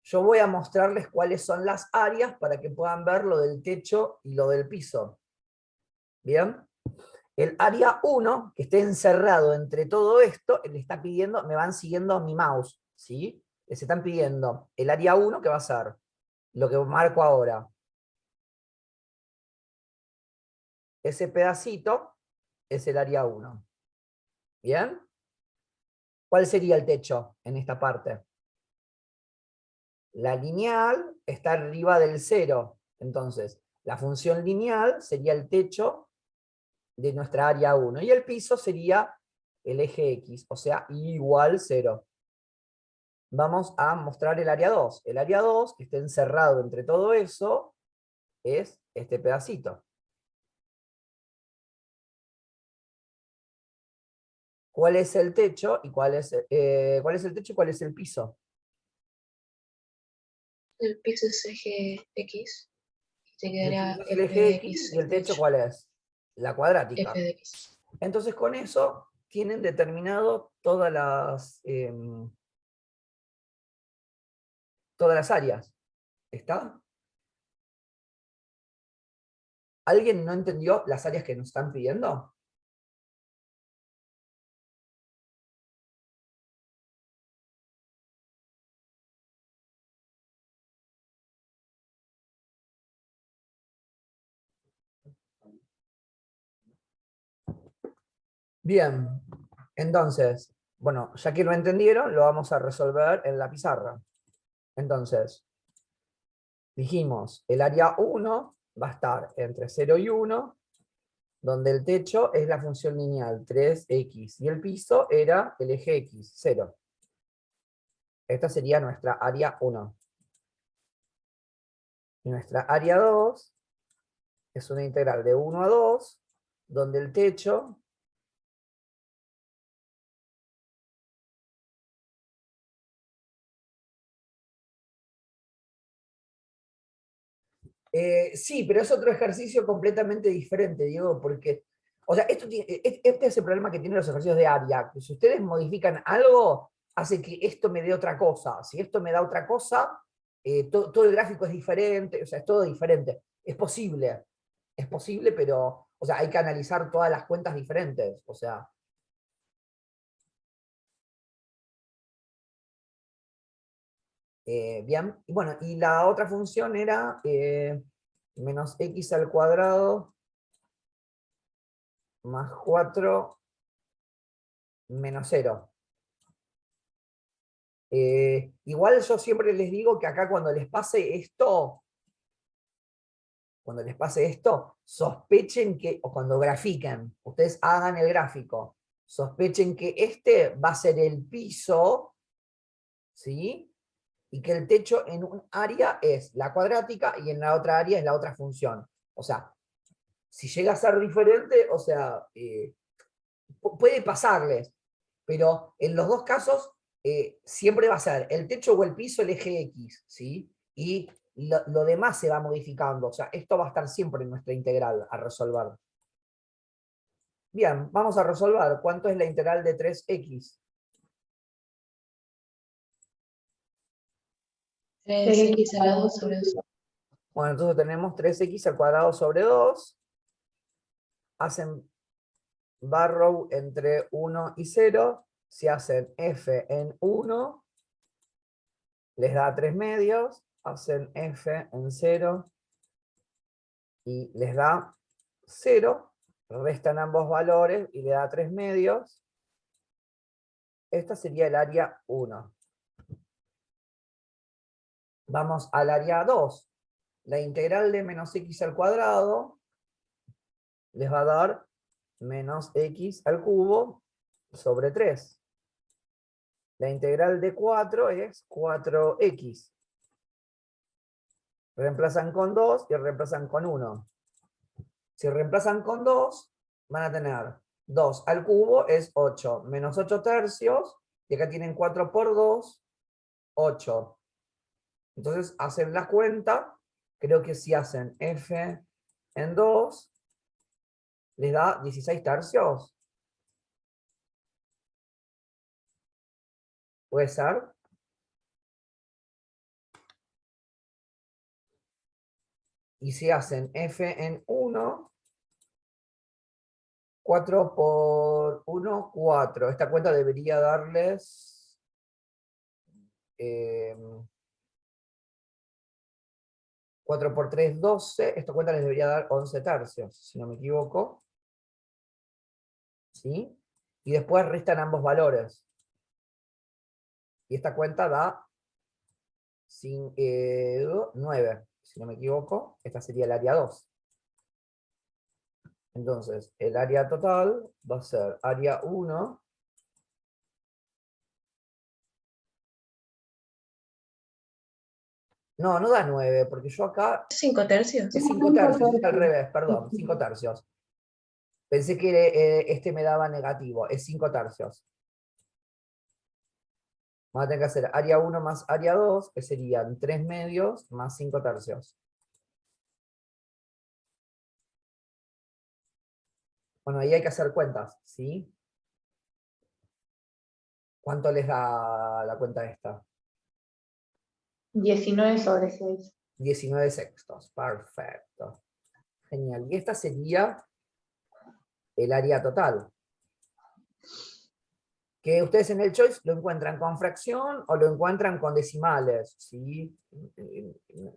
Yo voy a mostrarles cuáles son las áreas para que puedan ver lo del techo y lo del piso. ¿Bien? El área 1, que esté encerrado entre todo esto, le está pidiendo, me van siguiendo mi mouse, ¿sí? Les están pidiendo el área 1, que va a ser lo que marco ahora. Ese pedacito es el área 1. ¿Bien? ¿Cuál sería el techo en esta parte? La lineal está arriba del 0. Entonces, la función lineal sería el techo de nuestra área 1. Y el piso sería el eje X, o sea, igual 0. Vamos a mostrar el área 2. El área 2, que esté encerrado entre todo eso, es este pedacito. ¿Cuál es el techo y cuál es el piso? El piso es eje X. Te El quedaría piso es el f eje de X x, y el el techo, techo. ¿cuál es? La cuadrática. F de x. Entonces con eso tienen determinado todas las áreas. ¿Está? ¿Alguien no entendió las áreas que nos están pidiendo? Bien, entonces, bueno, ya que lo entendieron, lo vamos a resolver en la pizarra. Entonces, dijimos, el área 1 va a estar entre 0 y 1, donde el techo es la función lineal 3x, y el piso era el eje x, 0. Esta sería nuestra área 1. Y nuestra área 2 es una integral de 1 a 2, donde el techo Sí, pero es otro ejercicio completamente diferente, Diego, porque, o sea, este es el problema que tienen los ejercicios de área, que si ustedes modifican algo, hace que esto me dé otra cosa. Si esto me da otra cosa, todo el gráfico es diferente, o sea, es todo diferente. Es posible, pero, o sea, hay que analizar todas las cuentas diferentes, o sea. Bien, y bueno, y la otra función era menos x al cuadrado más 4 menos 0. Igual yo siempre les digo que acá cuando les pase esto, sospechen que, o cuando grafiquen, ustedes hagan el gráfico, sospechen que este va a ser el piso, ¿sí? Y que el techo en un área es la cuadrática y en la otra área es la otra función. O sea, si llega a ser diferente, o sea, puede pasarles, pero en los dos casos siempre va a ser el techo o el piso el eje X, ¿sí? Y lo demás se va modificando, o sea, esto va a estar siempre en nuestra integral a resolver. Bien, vamos a resolver. ¿Cuánto es la integral de 3x? 3x a la 2 sobre 2. Bueno, entonces tenemos 3x al cuadrado sobre 2. Hacen barrow entre 1 y 0. Si hacen f en 1, les da 3 medios. Hacen f en 0 y les da 0. Restan ambos valores y le da 3 medios. Esta sería el área 1. Vamos al área 2. La integral de menos x al cuadrado les va a dar menos x al cubo sobre 3. La integral de 4 es 4x. Reemplazan con 2 y reemplazan con 1. Si reemplazan con 2, van a tener 2 al cubo es 8, menos 8 tercios, y acá tienen 4 por 2, 8. Entonces hacen la cuenta, creo que si hacen f en 2, les da 16 tercios. ¿Puede ser? Y si hacen f en 1, 4 por 1, 4. Esta cuenta debería darles 4 por 3, 12. Esta cuenta les debería dar 11 tercios, si no me equivoco. ¿Sí? Y después restan ambos valores. Y esta cuenta da 9, si no me equivoco. Esta sería el área 2. Entonces, el área total va a ser área 1. No, no da 9, porque yo acá... 5 tercios. Es 5 tercios, es al revés, perdón, 5 tercios. Pensé que este me daba negativo, es 5 tercios. Vamos a tener que hacer área 1 más área 2, que serían 3 medios más 5 tercios. Bueno, ahí hay que hacer cuentas, ¿sí? ¿Cuánto les da la cuenta esta? 19 sobre 6. 19 sextos, perfecto. Genial. Y esta sería el área total. Que ustedes en el choice lo encuentran con fracción o lo encuentran con decimales, ¿sí?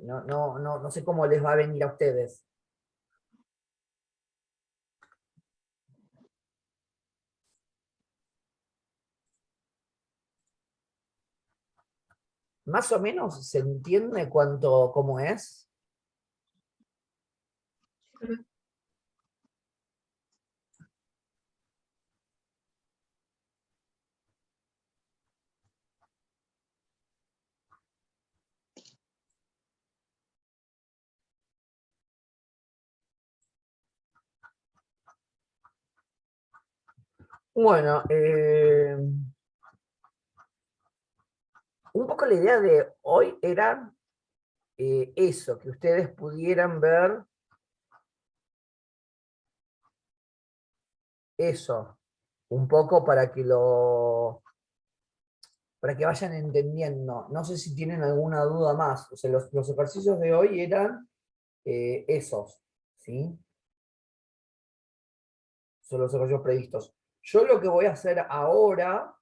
No sé cómo les va a venir a ustedes. Más o menos se entiende cómo es. Bueno, un poco la idea de hoy era eso, que ustedes pudieran ver eso, un poco para que vayan entendiendo. No sé si tienen alguna duda más. O sea, los ejercicios de hoy eran esos, ¿sí? Son los ejercicios previstos. Yo lo que voy a hacer ahora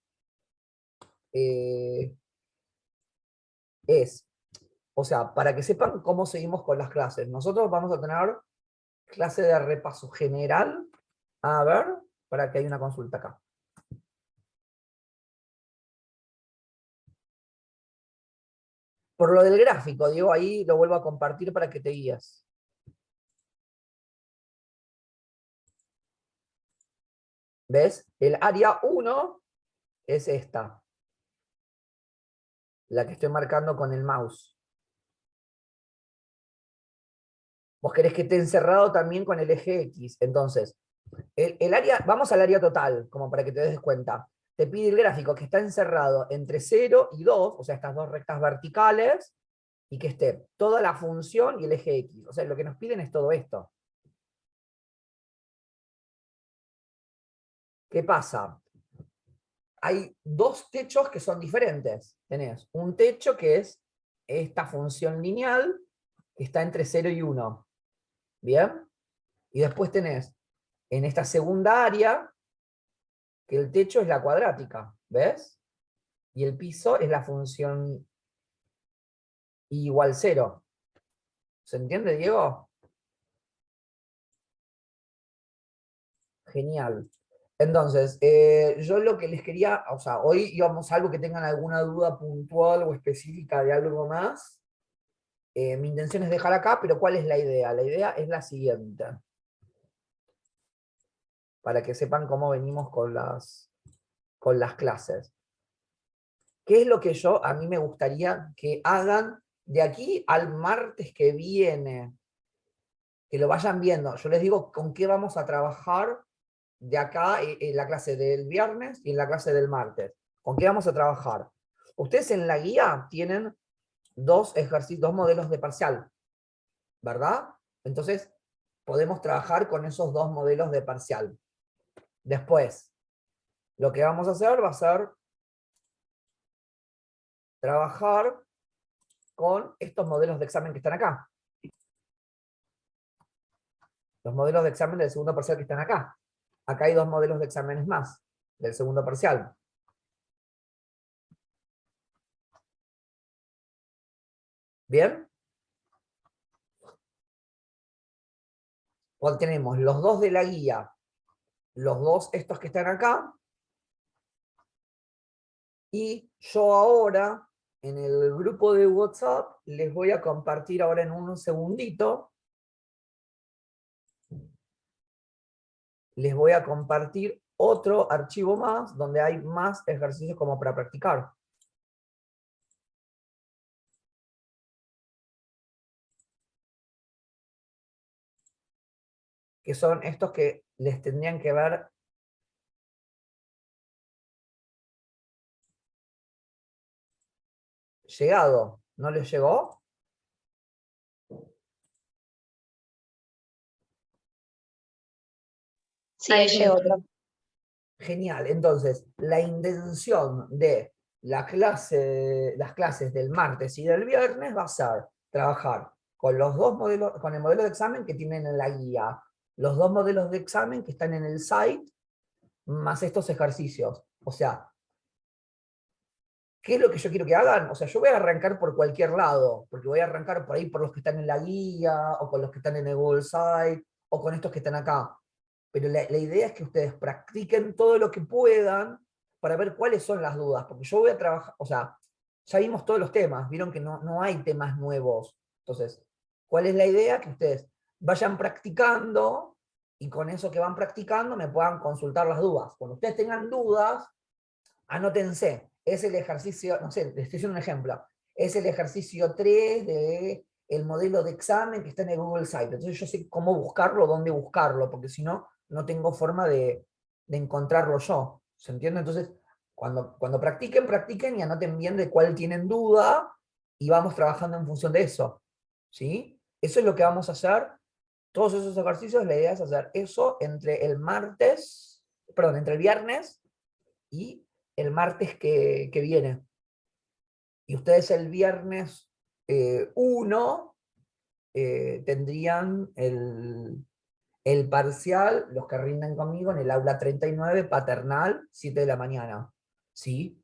es, o sea, para que sepan cómo seguimos con las clases. Nosotros vamos a tener clase de repaso general. A ver, para que haya una consulta acá. Por lo del gráfico, Diego, ahí lo vuelvo a compartir para que te guíes. ¿Ves? El área 1 es esta, la que estoy marcando con el mouse. Vos querés que esté encerrado también con el eje X. Entonces, el área, vamos al área total, como para que te des cuenta. Te pide el gráfico que está encerrado entre 0 y 2, o sea, estas dos rectas verticales, y que esté toda la función y el eje X. O sea, lo que nos piden es todo esto. ¿Qué pasa? Hay dos techos que son diferentes. Tenés un techo que es esta función lineal, que está entre 0 y 1. ¿Bien? Y después tenés en esta segunda área, que el techo es la cuadrática, ¿ves? Y el piso es la función y igual 0. ¿Se entiende, Diego? Genial. Entonces, yo lo que les quería, o sea, hoy íbamos a algo que tengan alguna duda puntual o específica de algo más. Mi intención es dejar acá, pero ¿cuál es la idea? La idea es la siguiente. Para que sepan cómo venimos con las clases. ¿Qué es lo que a mí me gustaría que hagan de aquí al martes que viene? Que lo vayan viendo. Yo les digo con qué vamos a trabajar de acá en la clase del viernes y en la clase del martes. ¿Con qué vamos a trabajar? Ustedes en la guía tienen dos modelos de parcial, ¿verdad? Entonces, podemos trabajar con esos dos modelos de parcial. Después, lo que vamos a hacer va a ser trabajar con estos modelos de examen que están acá. Los modelos de examen del segundo parcial que están acá. Acá hay dos modelos de exámenes más, del segundo parcial. ¿Bien? Pues tenemos los dos de la guía, los dos estos que están acá, y yo ahora, en el grupo de WhatsApp, les voy a compartir ahora en un segundito, les voy a compartir otro archivo más, donde hay más ejercicios como para practicar. Que son estos que les tendrían que ver llegado. ¿No les llegó? Sí, ahí llegó otro. Genial. Entonces, la intención de las clases del martes y del viernes va a ser trabajar con los dos modelos, con el modelo de examen que tienen en la guía, los dos modelos de examen que están en el site, más estos ejercicios. O sea, ¿qué es lo que yo quiero que hagan? O sea, yo voy a arrancar por cualquier lado, porque voy a arrancar por ahí por los que están en la guía, o con los que están en el Google Site, o con estos que están acá. Pero la idea es que ustedes practiquen todo lo que puedan para ver cuáles son las dudas, porque yo voy a trabajar, o sea, ya vimos todos los temas, vieron que no hay temas nuevos. Entonces, ¿cuál es la idea? Que ustedes vayan practicando y con eso que van practicando me puedan consultar las dudas. Cuando ustedes tengan dudas, anótense. Es el ejercicio, no sé, les estoy haciendo un ejemplo, es el ejercicio 3 de el modelo de examen que está en el Google Site. Entonces yo sé cómo buscarlo, dónde buscarlo, porque si no, no tengo forma de encontrarlo yo. ¿Se entiende? Entonces, cuando practiquen y anoten bien de cuál tienen duda, y vamos trabajando en función de eso, ¿sí? Eso es lo que vamos a hacer, todos esos ejercicios, la idea es hacer eso entre el viernes y el martes que viene. Y ustedes el viernes 1 tendrían el parcial, los que rinden conmigo, en el aula 39, paternal, 7 de la mañana. ¿Sí?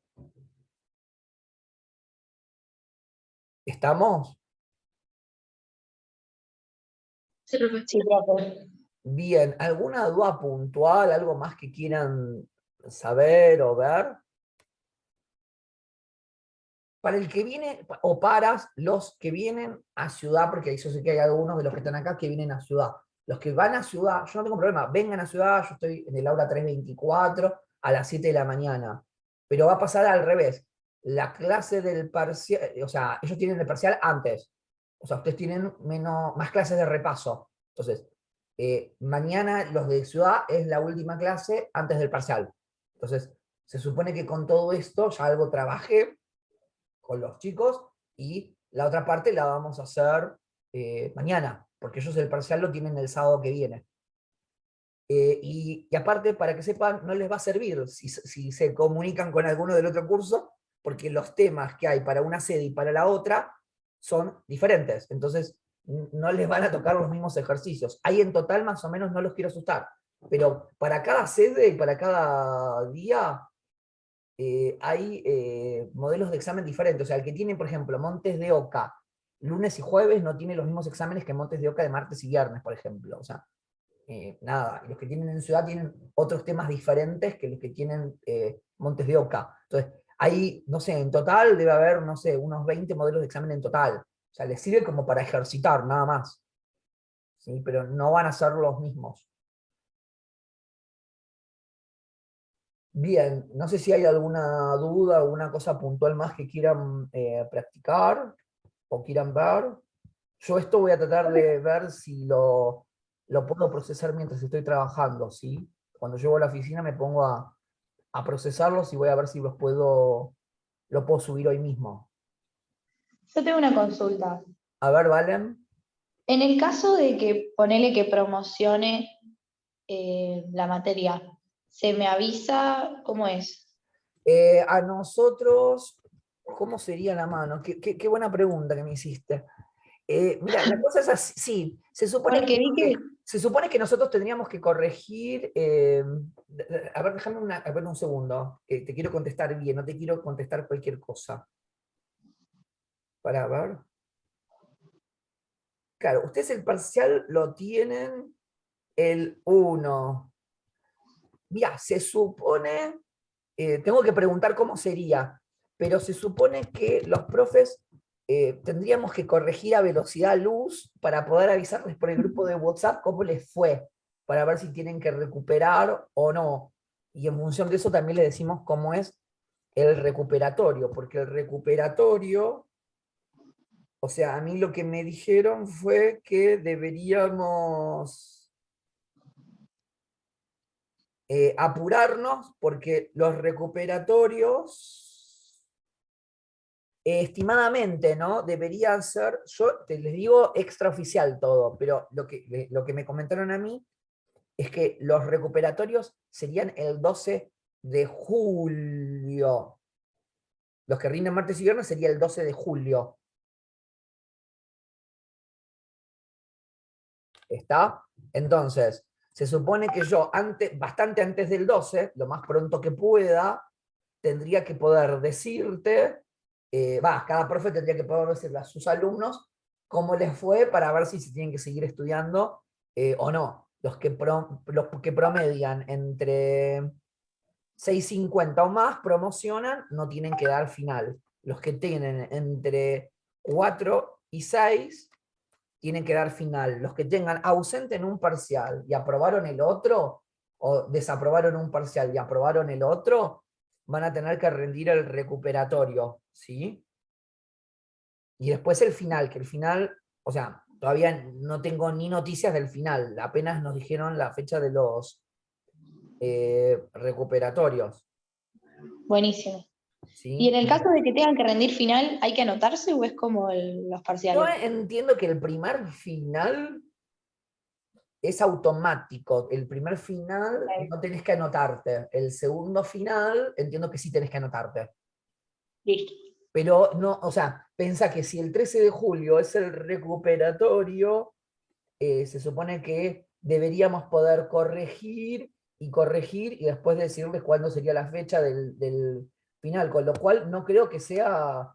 ¿Estamos? Sí, profe. Sí, profe. Bien, ¿alguna duda puntual, algo más que quieran saber o ver? Para el que viene, o para los que vienen a ciudad, porque yo sé que hay algunos de los que están acá que vienen a ciudad. Los que van a ciudad, yo no tengo problema, vengan a ciudad, yo estoy en el aula 324 a las 7 de la mañana. Pero va a pasar al revés. La clase del parcial, o sea, ellos tienen el parcial antes. O sea, ustedes tienen más clases de repaso. Entonces, mañana los de ciudad es la última clase antes del parcial. Entonces, se supone que con todo esto ya algo trabajé con los chicos, y la otra parte la vamos a hacer mañana, porque ellos el parcial lo tienen el sábado que viene. Y aparte, para que sepan, no les va a servir si se comunican con alguno del otro curso, porque los temas que hay para una sede y para la otra son diferentes. Entonces, no les van a tocar los mismos ejercicios. Hay en total, más o menos, no los quiero asustar, pero para cada sede y para cada día hay modelos de examen diferentes. O sea, el que tiene, por ejemplo, Montes de Oca lunes y jueves no tiene los mismos exámenes que Montes de Oca de martes y viernes, por ejemplo. O sea, nada, los que tienen en ciudad tienen otros temas diferentes que los que tienen Montes de Oca. Entonces, ahí, no sé, en total debe haber, no sé, unos 20 modelos de examen en total. O sea, les sirve como para ejercitar, nada más. ¿Sí? Pero no van a ser los mismos. Bien, no sé si hay alguna duda, alguna cosa puntual más que quieran practicar o quieran ver. Yo esto voy a tratar de ver si lo puedo procesar mientras estoy trabajando, ¿sí? Cuando llego a la oficina me pongo a procesarlos y voy a ver si lo puedo subir hoy mismo. Yo tengo una consulta. A ver, Valen. En el caso de que ponele que promocione la materia, ¿se me avisa cómo es? A nosotros, ¿cómo sería la mano? Qué buena pregunta que me hiciste. Mira, la cosa es así, sí, Porque vi que se supone que nosotros tendríamos que corregir, a ver, déjame a ver un segundo, que te quiero contestar bien, no te quiero contestar cualquier cosa. Para ver. Claro, ustedes el parcial lo tienen el 1. Mira, se supone, tengo que preguntar cómo sería, pero se supone que los profes tendríamos que corregir a velocidad luz para poder avisarles por el grupo de WhatsApp cómo les fue, para ver si tienen que recuperar o no. Y en función de eso también le decimos cómo es el recuperatorio, porque el recuperatorio, o sea, a mí lo que me dijeron fue que deberíamos apurarnos porque los recuperatorios, estimadamente, ¿no? Deberían ser, yo les digo extraoficial todo, pero lo que me comentaron a mí es que los recuperatorios serían el 12 de julio. Los que rinden martes y viernes sería el 12 de julio. ¿Está? Entonces, se supone que yo, bastante antes del 12, lo más pronto que pueda, tendría que poder decirte, cada profe tendría que poder decirle a sus alumnos cómo les fue para ver si se tienen que seguir estudiando o no. Los que promedian entre 6,50 o más promocionan, no tienen que dar final. Los que tienen entre 4 y 6 tienen que dar final. Los que tengan ausente en un parcial y aprobaron el otro, o desaprobaron un parcial y aprobaron el otro, van a tener que rendir el recuperatorio, ¿sí? Y después el final, que el final, o sea, todavía no tengo ni noticias del final, apenas nos dijeron la fecha de los recuperatorios. buenísimo. ¿sí? Y en el caso de que tengan que rendir final, ¿hay que anotarse o es como los Yo parciales? entiendo que el primer final es automático. El primer final Ok, no tenés que anotarte. El segundo final entiendo que sí tenés que anotarte. listo. Pero no, o sea, pensá que si el 13 de julio es el recuperatorio, se supone que deberíamos poder corregir y después decirles cuándo sería la fecha del final, con lo cual no creo que sea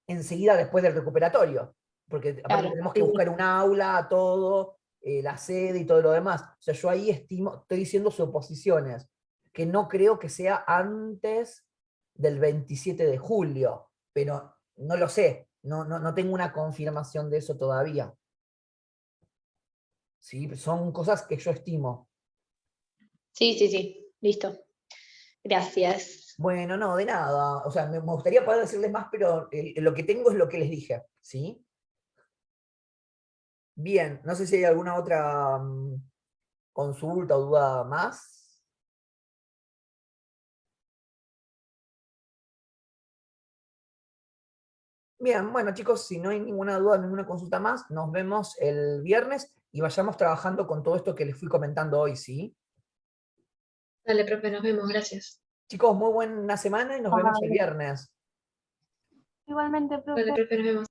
enseguida después del recuperatorio, porque aparte Claro, tenemos que sí, buscar sí. un aula, todo, la sede y todo lo demás. O sea, yo ahí estoy diciendo suposiciones, que no creo que sea antes del 27 de julio, pero no lo sé, no tengo una confirmación de eso todavía. ¿Sí? Son cosas que yo estimo. Sí, sí, sí. Listo. Gracias. Bueno, no, de nada. O sea, me gustaría poder decirles más, pero lo que tengo es lo que les dije, ¿sí? Bien, no sé si hay alguna otra consulta o duda más. Bien, bueno chicos, si no hay ninguna duda, ninguna consulta más, nos vemos el viernes y vayamos trabajando con todo esto que les fui comentando hoy, ¿sí? Dale, profe, nos vemos, gracias. Chicos, muy buena semana y nos vemos el viernes. Igualmente, profe. Dale, profe, nos vemos.